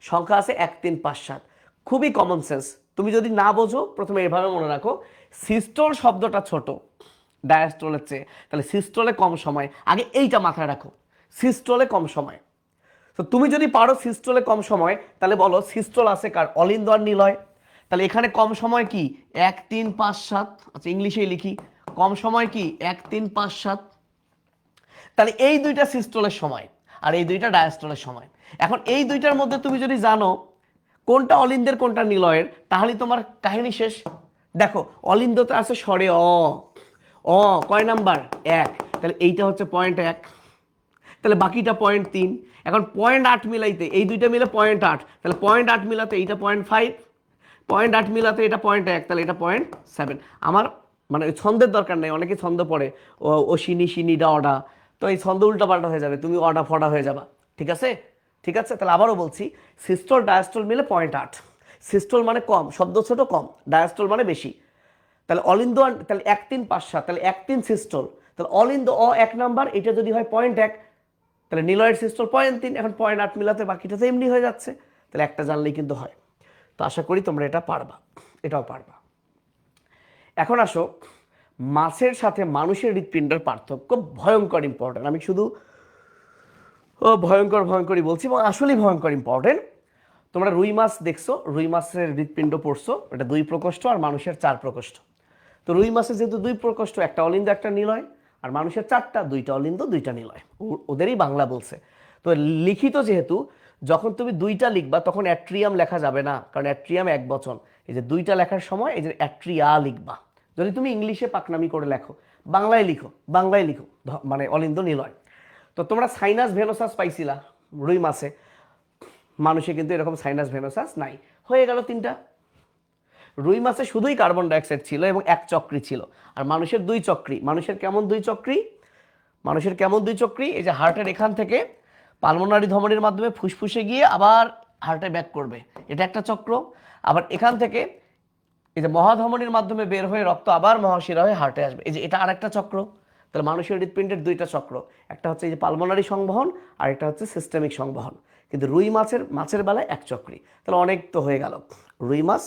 সংখ্যা আছে 1 3 5 7। খুবই কমন সেন্স, তুমি যদি না বোঝো প্রথমে এভাবে মনে রাখো, সিস্টল শব্দটা ছোট, ডায়াস্টলের চেয়ে। তাহলে সিস্টলে কম সময়, আগে এইটা মাথায় রাখো, সিস্টলে কম সময়। তো তুমি যদি পারো সিস্টলে কম সময়, তাহলে বলো সিস্টল আছে কার, অলিন্দ আর নিলয়। তাহলে এখানে কম সময় কি 1 3 5 7, আচ্ছা ইংলিশেই লিখি, কম সময় কি 1 3 5 7। তাহলে এই দুইটা সিস্টলের সময় আর এই দুইটা ডায়াস্টলের সময়। এখন এই দুইটার মধ্যে তুমি যদি জানো কোনটা অলিন্দের কোনটা নিলয়ের, তাহলে তোমার কাহিনী শেষ। দেখো অলিন্দতে আছে স্বরে অ, অ কয় নাম্বার 1, তাহলে এইটা হচ্ছে 0.1, তাহলে বাকিটা 0.3। এখন 0.8 মিলাইতে এই দুইটা মিলে 0.8, তাহলে 0.8 মিলাতে এইটা 0.5, 0.8 মিলাতে এটা 0.1, তাহলে এটা 0.7। আমার মানে ওই ছন্দের দরকার নেই, অনেকে ছন্দ পড়ে ও সিনি সিনি ডা অডা, তো এই ছন্দ উল্টাপাল্টা হয়ে যাবে, তুমি অডা ফডা হয়ে যাবা। ঠিক আছে, ঠিক আছে। তাহলে আবারও বলছি, সিস্টল ডায়াস্টল মিলে 0.8। সিস্টল মানে কম, শব্দ ছোট কম, ডায়াস্টল মানে বেশি। তাহলে অলিন্দ, তাহলে 1 3 5 7, তাহলে 1 3 সিস্টল। তাহলে অলিন্দ অ 1 নাম্বার, এটা যদি হয় 0.1, তাহলে নিলয়ের সিস্টল 0.3। এখন 0.8 মিলাতে বাকিটা তো এমনি হয়ে যাচ্ছে, তাহলে একটা জানলেই কিন্তু হয়। তো আশা করি তোমরা এটা পারবা, এটাও পারবা। এখন আসো মাছের সাথে মানুষের হৃৎপিণ্ডের পার্থক্য, ভয়ঙ্কর ইম্পর্টেন্ট। আমি শুধু ভয়ঙ্কর ভয়ঙ্করই বলছি এবং আসলেই ভয়ঙ্কর ইম্পর্টেন্ট। তোমরা রুই মাছ দেখছো, রুই মাছের হৃৎপিণ্ড পড়ছো, এটা 2 প্রকোষ্ঠ আর মানুষের 4 প্রকোষ্ঠ। তো রুই মাছের যেহেতু 2 প্রকোষ্ঠ, একটা অলিন্দ একটা নিলয়, আর মানুষের 4টা, 2টা অলিন্দ 2টা নিলয়, ওদেরই বাংলা বলছে। তো লিখিত যেহেতু, যখন তুমি 2টা লিখবা তখন অ্যাট্রিয়াম লেখা যাবে না, কারণ অ্যাট্রিয়াম এক বচন। এই যে 2টা লেখার সময় এই যে অ্যাট্রিয়া লিখবা। যদি তুমি ইংলিশে পাকনামি করে লেখো, বাংলায় লিখো, বাংলায় লিখো, মানে অলিন্দ নিলয়। তো তোমরা সাইনাস ভেনোসাস পাইছিলা রুই মাছে, মানুষে কিন্তু এরকম সাইনাস ভেনোসাস নাই। হয়ে গেল 3টা। রুই মাছে শুধুই কার্বন ডাইঅক্সাইড ছিল এবং 1 চক্রি ছিল, আর মানুষের 2 চক্রি। মানুষের কেমন 2 চক্রি? মানুষের কেমন 2 চক্রি? এই যে হার্টের এখান থেকে পালমোনারি ধমনির মাধ্যমে ফুসফুসে গিয়ে আবার হার্টে ব্যাক করবে, এটা একটা চক্র। আবার এখান থেকে এই যে মহাধমনির মাধ্যমে বের হয়ে রক্ত আবার মহাশিরা হয়ে হার্টে আসবে, এই যে এটা আরেকটা চক্র। তাহলে মানুষের হৃৎপিণ্ডের 2টা চক্র, একটা হচ্ছে এই যে পালমোনারি সংবহন আর একটা হচ্ছে সিস্টেমিক সংবহন। কিন্তু রুই মাছের বেলায় 1 চক্রি। তাহলে অনেক তো হয়ে গেল। রুই মাছ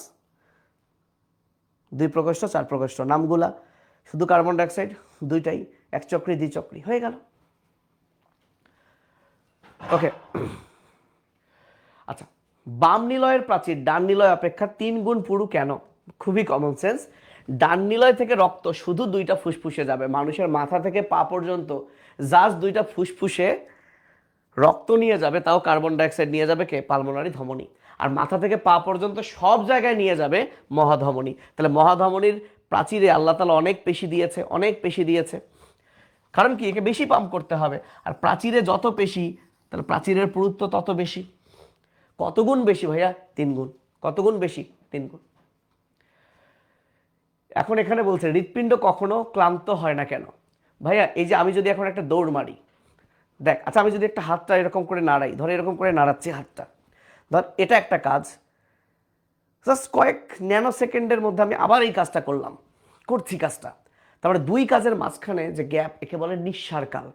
2 প্রকোষ্ঠ 4 প্রকোষ্ঠ, নামগুলা শুধু কার্বন ডাইঅক্সাইড 2টাই, 1 চক্রি 2 চক্রি, হয়ে গেল। ওকে, আচ্ছা, বাম নিলয়ের প্রাচীর ডান নিলয় অপেক্ষা 3 গুণ পুরু কেন? খুবই কমন সেন্স। ডান নিলয় থেকে রক্ত শুধু 2টা ফুসফুসে যাবে, মানুষের মাথা থেকে পা পর্যন্ত জাস্ট 2টা ফুসফুসে রক্ত নিয়ে যাবে, তাও কার্বন ডাইঅক্সাইড নিয়ে যাবে কে? পালমোনারি ধমনী। আর মাথা থেকে পা পর্যন্ত সব জায়গায় নিয়ে যাবে মহাধমনী। তাহলে মহাধমনীর প্রাচীরে আল্লাহ তাআলা অনেক পেশি দিয়েছে, অনেক পেশি দিয়েছে। কারণ কি? একে বেশি পাম্প করতে হবে। আর প্রাচীরে যত পেশি, তাহলে প্রাচীরের পুরুত্ব তত বেশি। কত গুণ বেশি ভাইয়া? 3 গুণ। কত গুণ বেশি? 3 গুণ। এখন এখানে বলছে হৃৎপিণ্ড কখনো ক্লান্ত হয় না কেন? ভাইয়া এই যে আমি যদি এখন একটা দৌড় মারি, দেখ, আচ্ছা আমি যদি একটা হাতটা এরকম করে নাড়াই, ধর এরকম করে নাড়াচ্ছি হাতটা, ধর এটা একটা কাজ, জাস্ট কয়েক ন্যানো সেকেন্ডের মধ্যে আমি আবার এই কাজটা করছি কাজটা। তারপরে 2 কাজের মাঝখানে যে গ্যাপ, একে বলে নিঃসার কাল।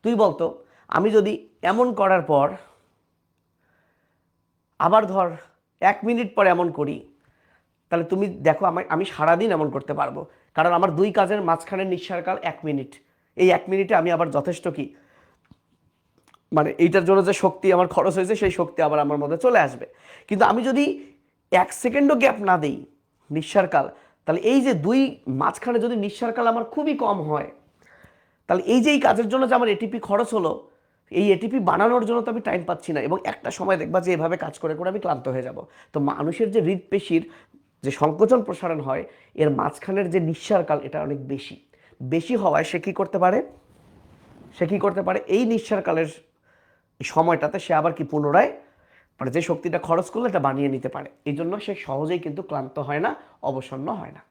তুই বলতো আমি যদি এমন করার পর আবার ধর 1 মিনিট পরে এমন করি, তাহলে তুমি দেখো আমি সারাদিন এমন করতে পারবো, কারণ আমার 2 কাজের মাঝখানে নিঃসার কাল 1 মিনিট। এই 1 মিনিটে আমি আবার যথেষ্ট কি, মানে এইটার জন্য যে শক্তি আমার খরচ হয়েছে সেই শক্তি আবার আমার মধ্যে চলে আসবে। কিন্তু আমি যদি 1 সেকেন্ডও গ্যাপ না দিই নিঃসারকাল, তাহলে এই যে 2 মাঝখানে যদি নিঃসারকাল আমার খুবই কম হয়, তাহলে এই যে এই কাজের জন্য যে আমার এটিপি খরচ হলো, এই এটিপি বানানোর জন্য তো আমি টাইম পাচ্ছি না, এবং একটা সময় দেখবা যে এভাবে কাজ করে করে আমি ক্লান্ত হয়ে যাব। তো মানুষের যে হৃদপেশির যে সংকোচন প্রসারণ হয়, এর মাঝখানের যে নিঃসারকাল এটা অনেক বেশি। বেশি হওয়ায় সে কী করতে পারে? এই নিঃসারকালের সময়টাতে সে আবার কি পুনরায় মানে যে শক্তিটা খরচ করলে এটা বানিয়ে নিতে পারে। এই জন্য সে সহজেই কিন্তু ক্লান্ত হয় না, অবসন্ন হয় না।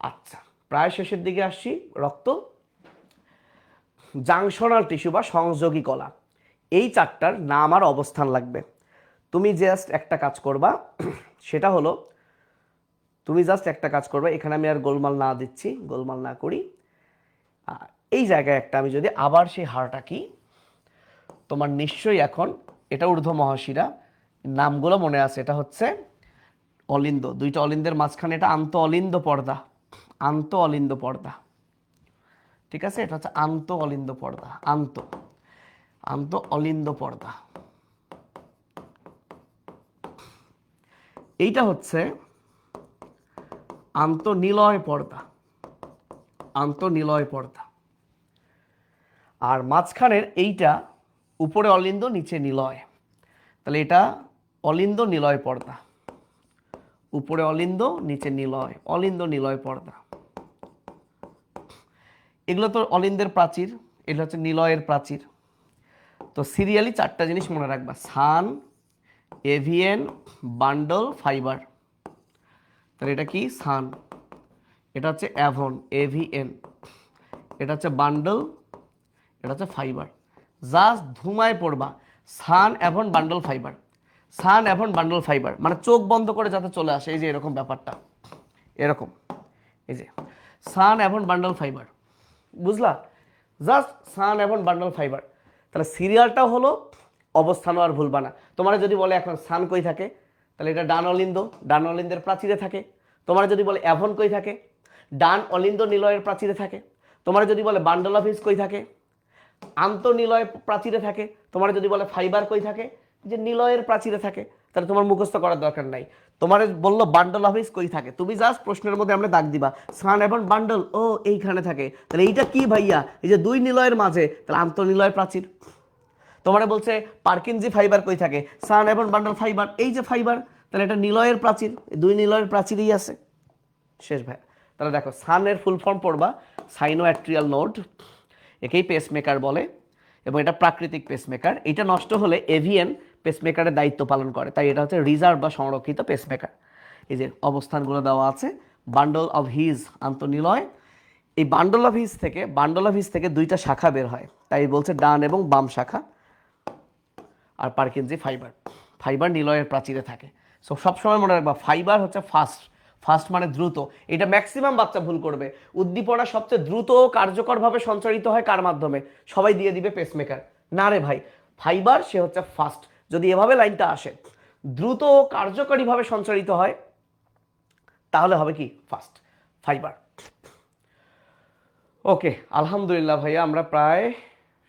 আচ্ছা, প্রায় শেষের দিকে আসছি। রক্ত, জাংশনাল টিস্যু বা সংযোগী কলা, এই 4টার নাম আর অবস্থান লাগবে। তুমি জাস্ট একটা কাজ করবা, সেটা হলো এখানে আমি আর গোলমাল না দিচ্ছি, গোলমাল না করি। এই জায়গায় একটা আমি যদি আবার সেই হাড়টা কি, তোমার নিশ্চয়ই এখন এটা ঊর্ধ্ব মহাশিরা, নামগুলো মনে আছে। এটা হচ্ছে অলিন্দ, 2টা অলিন্দের মাঝখানে এটা আন্ত অলিন্দ পর্দা, ঠিক আছে, এটা হচ্ছে আন্ত অলিন্দ পর্দা, আন্ত অলিন্দ পর্দা। এইটা হচ্ছে আন্তঃনিলয় পর্দা, আন্তঃনিলয় পর্দা। আর মাঝখানের এইটা উপরে অলিন্দ নিচে নিলয়, তাহলে এটা অলিন্দ নিলয় পর্দা, উপরে অলিন্দ নিচে নিলয়, অলিন্দ নিলয় পর্দা। এগুলো তো অলিন্দের প্রাচীর, এটা হচ্ছে নিলয়ের প্রাচীর। তো সিরিয়ালি 4টা জিনিস মনে রাখবা, সান, এভিএন, বান্ডল, ফাইবার। তাহলে এটা কি? সান, এটা হচ্ছে অ্যাভন, এভিএন, এটা হচ্ছে বান্ডল, এটা হচ্ছে ফাইবার। জাস্ট ধুমায় পড়বা, সান, অ্যাভন, বান্ডল, ফাইবার, সান, অ্যাভন, বান্ডল, ফাইবার, মানে চোখ বন্ধ করে যাতে চলে আসে, এই যে এরকম ব্যাপারটা, এরকম, এই যে সান, অ্যাভন, বান্ডল, ফাইবার, বুঝলা? জাস্ট সান, অ্যাভন, বান্ডল, ফাইবার। তাহলে সিরিয়ালটাও হলো, অবস্থানও আর ভুলবা না। তোমার যদি বলে এখন সান কই থাকে, তাহলে এটা ডান অলিন্দ, ডান অলিন্দের প্রাচীরে থাকে। তোমার যদি বলে অ্যাভন কই থাকে, ডান অলিন্দ নিলয়ের প্রাচীরে থাকে। তোমার যদি বলে বান্ডল অফ হিস কই থাকে, আন্তঃনিলয় প্রাচীরে থাকে। তোমার যদি বলে ফাইবার কই থাকে, যে নিলয়ের প্রাচীরে থাকে। তাহলে তোমার মুখস্থ করার দরকার নাই। তোমার বললো বান্ডল অফ হিস কই থাকে, তুমি জাস্ট প্রশ্নের মধ্যে আমরা দাগ দিবা সান এবং বান্ডল, ও এইখানে থাকে। তাহলে এইটা কি ভাইয়া? এই যে দুই নিলয়ের মাঝে, তাহলে আন্তঃনিলয় প্রাচীর। তোমার বলছে পার্কিনজি ফাইবার কই থাকে, সান এবং বান্ডল ফাইবার, এই যে ফাইবার, তাহলে এটা নিলয়ের প্রাচীর, দুই নিলয়ের প্রাচীরই আছে। শেষ ভাই। তাহলে দেখো, সানের ফুল ফর্ম পড়বা সাইনোঅ্যাট্রিয়াল নোড, একেই পেসমেকার বলে, এবং এটা প্রাকৃতিক পেসমেকার। এটা নষ্ট হলে এভিএন পেসমেকারের দায়িত্ব পালন করে, তাই এটা হচ্ছে রিজার্ভ বা সংরক্ষিত পেসমেকার। এই যে অবস্থানগুলো দেওয়া আছে, বান্ডল অফ হিজ আন্তঃনিলয়। এই বান্ডল অফ হিজ থেকে দুইটা শাখা বের হয়, তাই বলছে ডান এবং বাম শাখা। আর পার্কিনজি ফাইবার, ফাইবার নিলয়ের প্রাচীরে থাকে। সো সবসময় মনে রাখবা, ফাইবার হচ্ছে ফাস্ট, ফাস্ট মানে দ্রুত। এটা ম্যাক্সিমাম বাচ্চা ভুল করবে। উদ্দীপনা সবচেয়ে দ্রুত ও কার্যকরভাবে সঞ্চারিত হয় কার মাধ্যমে? সবাই দিয়ে দিবে পেসমেকার। না রে ভাই, ফাইবার সে হচ্ছে ফাস্ট। যদি এভাবে লাইনটা আসে, দ্রুত ও কার্যকরীভাবে সঞ্চারিত হয়, তাহলে হবে কি? Fast, fibre. ওকে, আলহামদুলিল্লাহ ভাইয়া, আমরা প্রায়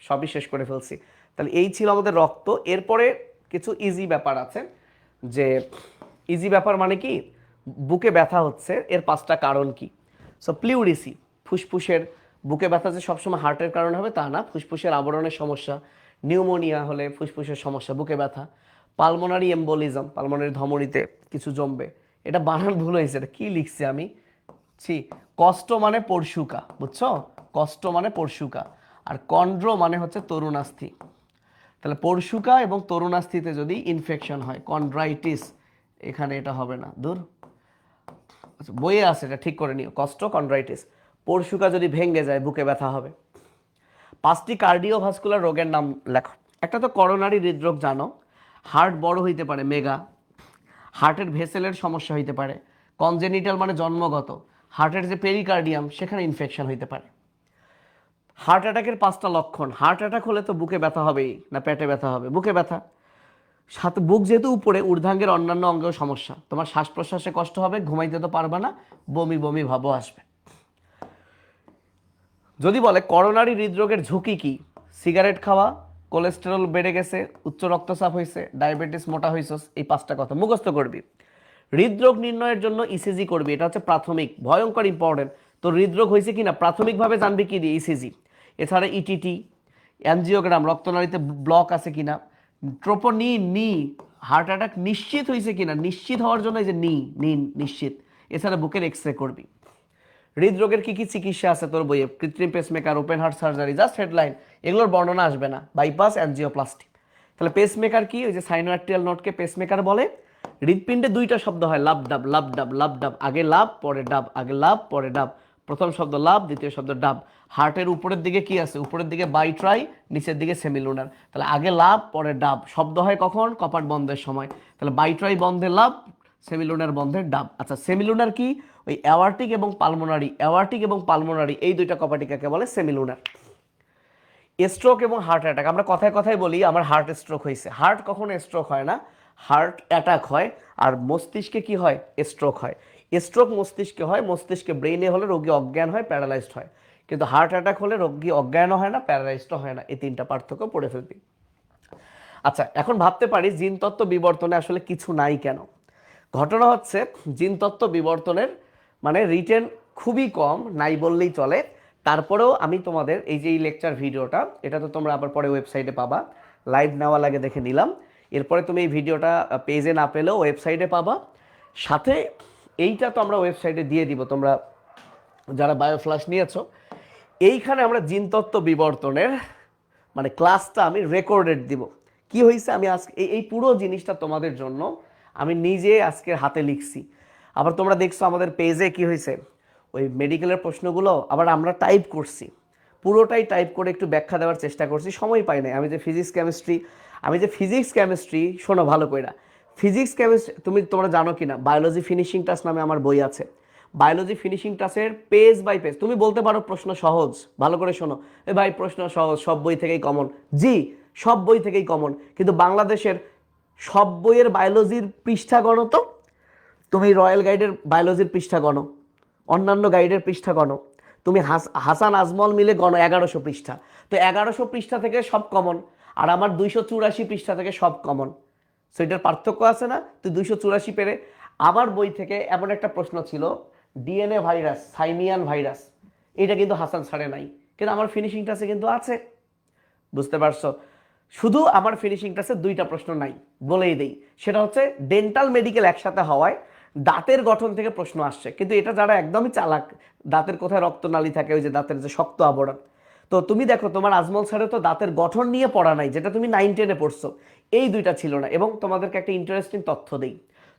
সবই শেষ করে ফেলছি। তাহলে এই ছিল আমাদের রক্ত। এরপরে কিছু ইজি ব্যাপার আছে, যে ইজি ব্যাপার মানে কি, বুকে ব্যথা হচ্ছে, এর 5টা কারণ কি। সো প্লিউরিসি, ফুসফুসের বুকে ব্যথা যে সবসময় হার্টের কারণে হবে তা না, ফুসফুসের আবরণের সমস্যা, নিউমোনিয়া হলে ফুসফুসের সমস্যা, বুকে ব্যথা। পালমোনারি এম্বোলিজম, পালমোনারি ধমনীতে কিছু জমবে। এটা বানান ভুল হয়েছে, এটা কি লিখছি আমি, কষ্ট মানে পরশুকা, বুঝছো? কষ্ট মানে পরশুকা, আর কন্ড্র মানে হচ্ছে তরুণাস্থি। তাহলে পরশুকা এবং তরুণাস্থিতে যদি ইনফেকশন হয়, কন্ড্রাইটিস, এখানে এটা হবে না, দূর। আচ্ছা, বইয়ে আছে, এটা ঠিক করে নিও, কষ্ট কন্ড্রাইটিস। পরশুকা যদি ভেঙে যায়, বুকে ব্যথা হবে। 5টি কার্ডিওভাস্কুলার রোগের নাম লেখো। একটা তো করোনারি হৃদরোগ, জানো, হার্ট বড় হইতে পারে, মেগা, হার্টের ভেসেলের সমস্যা হইতে পারে। কনজেনিটাল মানে জন্মগত, হার্টের যে পেরিকার্ডিয়াম সেখানে ইনফেকশন হইতে পারে। হার্ট অ্যাটাকের 5টা লক্ষণ। হার্ট অ্যাটাক হলে তো বুকে ব্যথা হবেই, না পেটে ব্যথা হবে? বুকে ব্যথা। সাথে বুক যেহেতু উপরে, ঊর্ধ্বাঙ্গের অন্যান্য অঙ্গেও সমস্যা, তোমার শ্বাস প্রশ্বাসে কষ্ট হবে, ঘুমাইতে তো পারবে না, বমি বমি ভাবও আসবে। যদি বলে করোনারি হৃদরোগের ঝুঁকি কি, সিগারেট খাওয়া, কোলেস্টেরল বেড়ে গেছে, উচ্চ রক্তচাপ হয়েছে, ডায়াবেটিস, মোটা হয়েছস, এই 5টা কথা মুখস্থ করবি। হৃদরোগ নির্ণয়ের জন্য ইসিজি করবি, এটা হচ্ছে প্রাথমিক, ভয়ঙ্কর ইম্পর্টেন্ট। তো হৃদরোগ হয়েছে কিনা প্রাথমিকভাবে জানবি কি দিয়ে? ইসিজি। এছাড়া ইটিটি, অ্যানজিওগ্রাম, রক্তনালীতে ব্লক আছে কিনা, ট্রোপোনিন, নি, হার্ট অ্যাটাক নিশ্চিত হয়েছে কিনা, নিশ্চিত হওয়ার জন্য এই যে নিন নিশ্চিত। এছাড়া বুকের এক্সরে করবি। হৃদরোগের কি কি চিকিৎসা আছে তোর বইয়ে, কৃত্রিম pacemaker, open heart surgery, just headline, এগুলোর বর্ণনা আসবে না, বাইপাস, অ্যানজিওপ্লাস্টি। তাহলে পেসমেকার কি? ওই যে সাইনোঅ্যাট্রিয়াল নোডকে পেসমেকার বলে। হৃদপিণ্ডে 2টা শব্দ হয়, লাভ ডাব, লাভ ডাব, লাভ ডাব, আগে লাভ পরে ডাব, আগে লাভ পরে ডাব। প্রথম শব্দ লাভ, দ্বিতীয় শব্দ ডাব। হার্টের উপরের দিকে কি আছে? উপরের দিকে বাইট্রাই, নিচের দিকে সেমিলুনার। তাহলে আগে লাভ পরে ডাব, শব্দ হয় কখন? কপাট বন্ধের সময়। তাহলে বাইট্রাই বন্ধে লাভ, সেমিলুনার বন্ধের ডাব। আচ্ছা, সেমিলুনার কি? ওই অ্যাওয়ার্টিক এবং পালমোনারি, অ্যাওয়ার্টিক এবং পালমোনারি এই 2টা কপাটিকাকে বলে সেমিলুনার। স্ট্রোক এবং হার্ট অ্যাটাক, আমরা কথায় কথায় বলি আমার হার্ট স্ট্রোক হয়েছে। হার্ট কখনো স্ট্রোক হয় না, হার্ট অ্যাটাক হয়। আর মস্তিষ্কে কি হয়? স্ট্রোক হয়। স্ট্রোক মস্তিষ্কে হয়, মস্তিষ্কে ব্রেইনে হলে রোগী অজ্ঞান হয়, প্যারালাইজড হয়। কিন্তু হার্ট অ্যাটাক হলে রোগী অজ্ঞানও হয় না, প্যারালাইজড হয় না, এই 3টা পার্থক্য পড়ে ফেলবি। আচ্ছা, এখন ভাবতে পারি জিনতত্ত্ব বিবর্তনে আসলে কিছু নাই কেন। ঘটনা হচ্ছে জিনতত্ত্ব বিবর্তনের মানে রিটেন খুবই কম, নাই বললেই চলে। তারপরেও আমি তোমাদের এই যে এই লেকচার ভিডিওটা, এটা তো তোমরা আবার পরে ওয়েবসাইটে পাবা, লাইভ নেওয়া লাগে দেখে নিলাম। এরপরে তুমি এই ভিডিওটা পেজে না পেলেও ওয়েবসাইটে পাবা। সাথে এইটা তো আমরা ওয়েবসাইটে দিয়ে দিব, তোমরা যারা বায়োফ্লাশ নিয়েছো। এইখানে আমরা জিনতত্ত্ব বিবর্তনের মানে ক্লাসটা আমি রেকর্ডেড দিব। কি হয়েছে, আমি আজকে এই পুরো জিনিসটা তোমাদের জন্য আমি নিজে আজকের হাতে লিখছি। আবার তোমরা দেখছো আমাদের পেজে কি হয়েছে, ওই মেডিকেলের প্রশ্নগুলো আবার আমরা টাইপ করছি, পুরোটাই টাইপ করে একটু ব্যাখ্যা দেওয়ার চেষ্টা করছি, সময় পাই নাই। আমি যে ফিজিক্স কেমিস্ট্রি শোনো ভালো করে, ফিজিক্স কেমিস্ট্রি তোমরা জানো কি না, বায়োলজি ফিনিশিং টাচ নামে আমার বই আছে। বায়োলজি ফিনিশিং টাচের পেজ বাই পেজ, তুমি বলতে পারো প্রশ্ন সহজ, ভালো করে শোনো, এ ভাই প্রশ্ন সহজ, সব বই থেকেই কমন। জি, সব বই থেকেই কমন, কিন্তু বাংলাদেশের সব বইয়ের বায়োলজির পৃষ্ঠা গণো তো, তুমি রয়্যাল গাইডের বায়োলজির পৃষ্ঠা গণো, অন্যান্য গাইডের পৃষ্ঠা গণো, তুমি হাসান আজমল মিলে গণো 1100 পৃষ্ঠা, তো 1100 পৃষ্ঠা থেকে সব কমন, আর আমার 284 পৃষ্ঠা থেকে সব কমন। সো এটার পার্থক্য আছে না, তুই 284 পেরে। আমার বই থেকে এমন একটা প্রশ্ন ছিল, ডিএনএ ভাইরাস, সাইমিয়ান ভাইরাস, এটা কিন্তু হাসান স্যারে নাই, কিন্তু আমার ফিনিশিং টাচে কিন্তু আছে। বুঝতে পারছো, শুধু আমার ফিনিশিং টাচে 2টা প্রশ্ন নাই, বলেই দেই। সেটা হচ্ছে ডেন্টাল মেডিকেল একসাথে হওয়ায় দাঁতের গঠন থেকে প্রশ্ন আসছে, কিন্তু এটা যারা একদমই চালাক, দাঁতের কোথায় রক্তনালী থাকে, ওই যে দাঁতের যে শক্ত আবরণ, তো তুমি দেখো তোমার আজমল স্যারে তো দাঁতের গঠন নিয়ে পড়া নাই, যেটা তুমি 9-10-এ পড়ছো, এই 2টা ছিল না। এবং তোমাদেরকে একটা ইন্টারেস্টিং তথ্য দেই,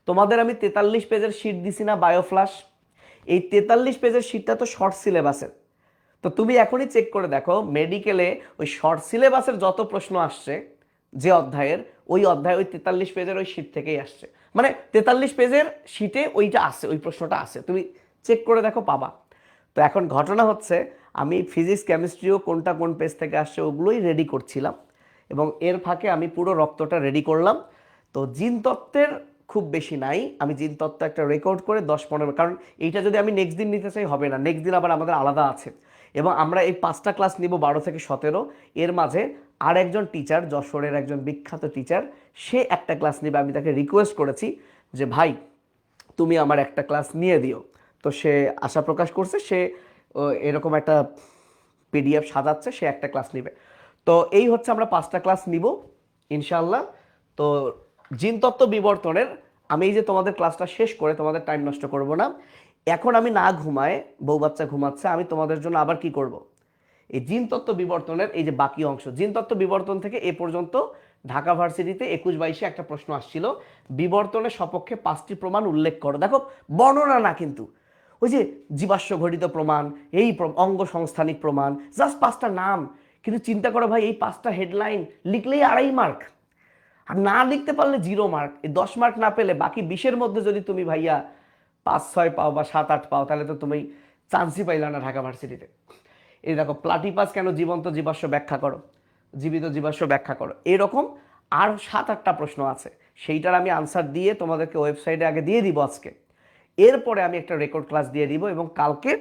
তোমাদের আমি 43 পেজের শিট দিছি না বায়োফ্লাশ, এই 43 পেজের শিটটা তো শর্ট সিলেবাসের। তো তুমি এখনই চেক করে দেখো মেডিকেলে ওই শর্ট সিলেবাসের যত প্রশ্ন আসছে যে অধ্যায়ের, ওই অধ্যায় ওই 43 পেজের ওই শিট থেকেই আসছে, মানে 43 পেজের শিটে ওইটা আছে, ওই প্রশ্নটা আছে, তুমি চেক করে দেখো পাবা। তো এখন ঘটনা হচ্ছে আমি ফিজিক্স কেমিস্ট্রিও কোনটা কোন পেজ থেকে আসছে ওগুলোই রেডি করছিলাম, এবং এর ফাঁকে আমি পুরো রক্তটা রেডি করলাম। তো জিনতত্ত্বের খুব বেশি নাই, আমি জিনতত্ত্ব একটা রেকর্ড করে 10-15, কারণ এইটা যদি আমি নেক্সট দিন নিতে চাই হবে না, নেক্সট দিন আবার আমাদের আলাদা আছে। এবং আমরা এই 5টা ক্লাস নিব 12 থেকে 17, এর মাঝে আর একজন টিচার, যশোরের একজন বিখ্যাত টিচার, সে একটা ক্লাস নেবে। আমি তাকে রিকোয়েস্ট করেছি যে ভাই তুমি আমার একটা ক্লাস নিয়ে দিও, তো সে আশা প্রকাশ করছে, সে এরকম একটা পিডিএফ সাজাচ্ছে, সে একটা ক্লাস নেবে। তো এই হচ্ছে আমরা 5টা ক্লাস নিব ইনশাল্লাহ। তো জিনতত্ত্ব বিবর্তনের আমি এই যে তোমাদের ক্লাসটা শেষ করে তোমাদের টাইম নষ্ট করব না, এখন আমি না ঘুমায়, বউ বাচ্চা ঘুমাচ্ছে, আমি তোমাদের জন্য আবার কি করব, এই জিনতত্ত্ব বিবর্তনের এই যে বাকি অংশ, জিনতত্ত্ব বিবর্তন থেকে এ পর্যন্ত ঢাকা ভার্সিটিতে 21-22-এ একটা প্রশ্ন আসছিল, বিবর্তনের সপক্ষে 5টি প্রমাণ উল্লেখ করো। দেখো বর্ণনা না, কিন্তু ওই যে জীবাশ্ম ঘটিত প্রমাণ, এই অঙ্গ সংস্থানিক প্রমাণ, জাস্ট 5টা নাম। কিন্তু চিন্তা করো ভাই, এই 5টা হেডলাইন লিখলেই 2.5 মার্ক, আর না লিখতে পারলে 0 মার্ক। এই 10 মার্ক না পেলে বাকি 20-এর মধ্যে যদি তুমি ভাইয়া 5-6 পাও বা 7-8 পাও, তাহলে তো তুমি চান্সই পাইলা না ঢাকা ভার্সিটিতে। এই দেখো প্লাটিপাস কেন জীবন্ত জীবাশ্ম ব্যাখ্যা করো, জীবিত জীবাশ্ম ব্যাখ্যা করো, এরকম আর 7-8টা প্রশ্ন আছে, সেইটার আমি আনসার দিয়ে তোমাদেরকে ওয়েবসাইটে আগে দিয়ে দিব আজকে। এরপরে আমি একটা রেকর্ড ক্লাস দিয়ে দিব, এবং কালকে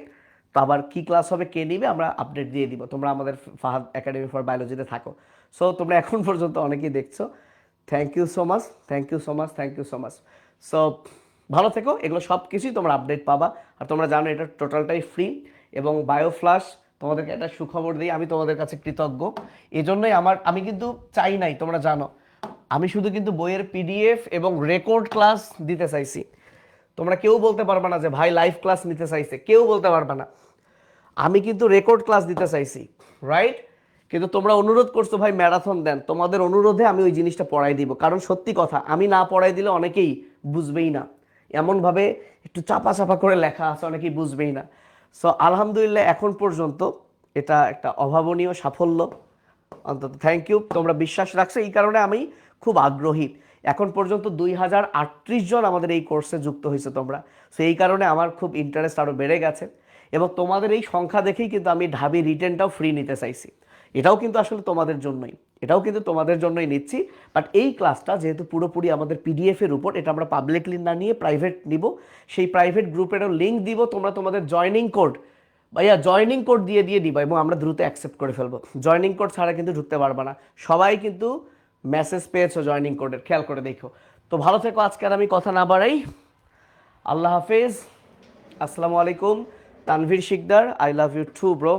তো আবার কি ক্লাস হবে কে নিবে আমরা আপডেট দিয়ে দিব। তোমরা আমাদের ফাহাদ একাডেমি ফর বায়োলজিতে থাকো। সো তোমরা এখন পর্যন্ত অনেকেই দেখছো, thank you so much, thank you so much, thank you so much. So ভালো থেকো, এগুলো সব কিছুই তোমরা আপডেট পাবা। আর তোমরা জানো এটা টোটালটাই ফ্রি, এবং বায়োফ্লাশ তোমাদেরকে একটা সুখবর দিই, আমি তোমাদের কাছে কৃতজ্ঞ। এজন্যই আমি কিন্তু চাই নাই, তোমরা জানো আমি শুধু কিন্তু বইয়ের পিডিএফ এবং রেকর্ড ক্লাস দিতে চাইছি। তোমরা কেউ বলতে পারবে না যে ভাই লাইভ ক্লাস নিতে চাইছে, কেউ বলতে পারবে না। আমি কিন্তু রেকর্ড ক্লাস দিতে চাইছি, রাইট? কিন্তু তোমরা অনুরোধ করছো ভাই ম্যারাথন দেন, তোমাদের অনুরোধে আমি ওই জিনিসটা পড়াই দিব। কারণ সত্যি কথা, আমি না পড়াই দিলে অনেকেই বুঝবেই না, এমনভাবে একটু চাপা চাপা করে লেখা আছে, অনেকেই বুঝবেই না। সো আলহামদুলিল্লাহ এখন পর্যন্ত এটা একটা অভাবনীয় সাফল্য, অন্তত থ্যাংক ইউ। তোমরা বিশ্বাস রাখছো, এই কারণে আমি খুব আগ্রহী। এখন পর্যন্ত 2038 জন আমাদের এই কোর্সে যুক্ত হয়েছে তোমরা, সো এই কারণে আমার খুব ইন্টারেস্ট আরও বেড়ে গেছে। এবং তোমাদের এই সংখ্যা দেখেই কিন্তু আমি ঢাবি রিটেনটাও ফ্রি নিতে চাইছি। এটাও কিন্তু আসলে তোমাদের জন্যই, এটাও কিন্তু তোমাদের জন্যই নিচ্ছি। বাট এই ক্লাসটা যেহেতু পুরোপুরি আমাদের পিডিএফের উপর, এটা আমরা পাবলিকলি না নিয়ে প্রাইভেট নিব, সেই প্রাইভেট গ্রুপেরও লিঙ্ক দিব। তোমরা তোমাদের জয়নিং কোড ভাইয়া জয়নিং কোড দিয়ে দিয়ে দিবা এবং আমরা দ্রুত অ্যাকসেপ্ট করে ফেলবো। জয়নিং কোড ছাড়া কিন্তু ঢুকতে পারবা না। সবাই কিন্তু মেসেজ পেয়েছো জয়নিং কোডের, খেয়াল করে দেখো। তো ভালো থেকো, আজকে আর আমি কথা না বাড়াই, আল্লাহ হাফেজ, আসসালামু আলাইকুম। Tanvir Sikder, I love you too bro.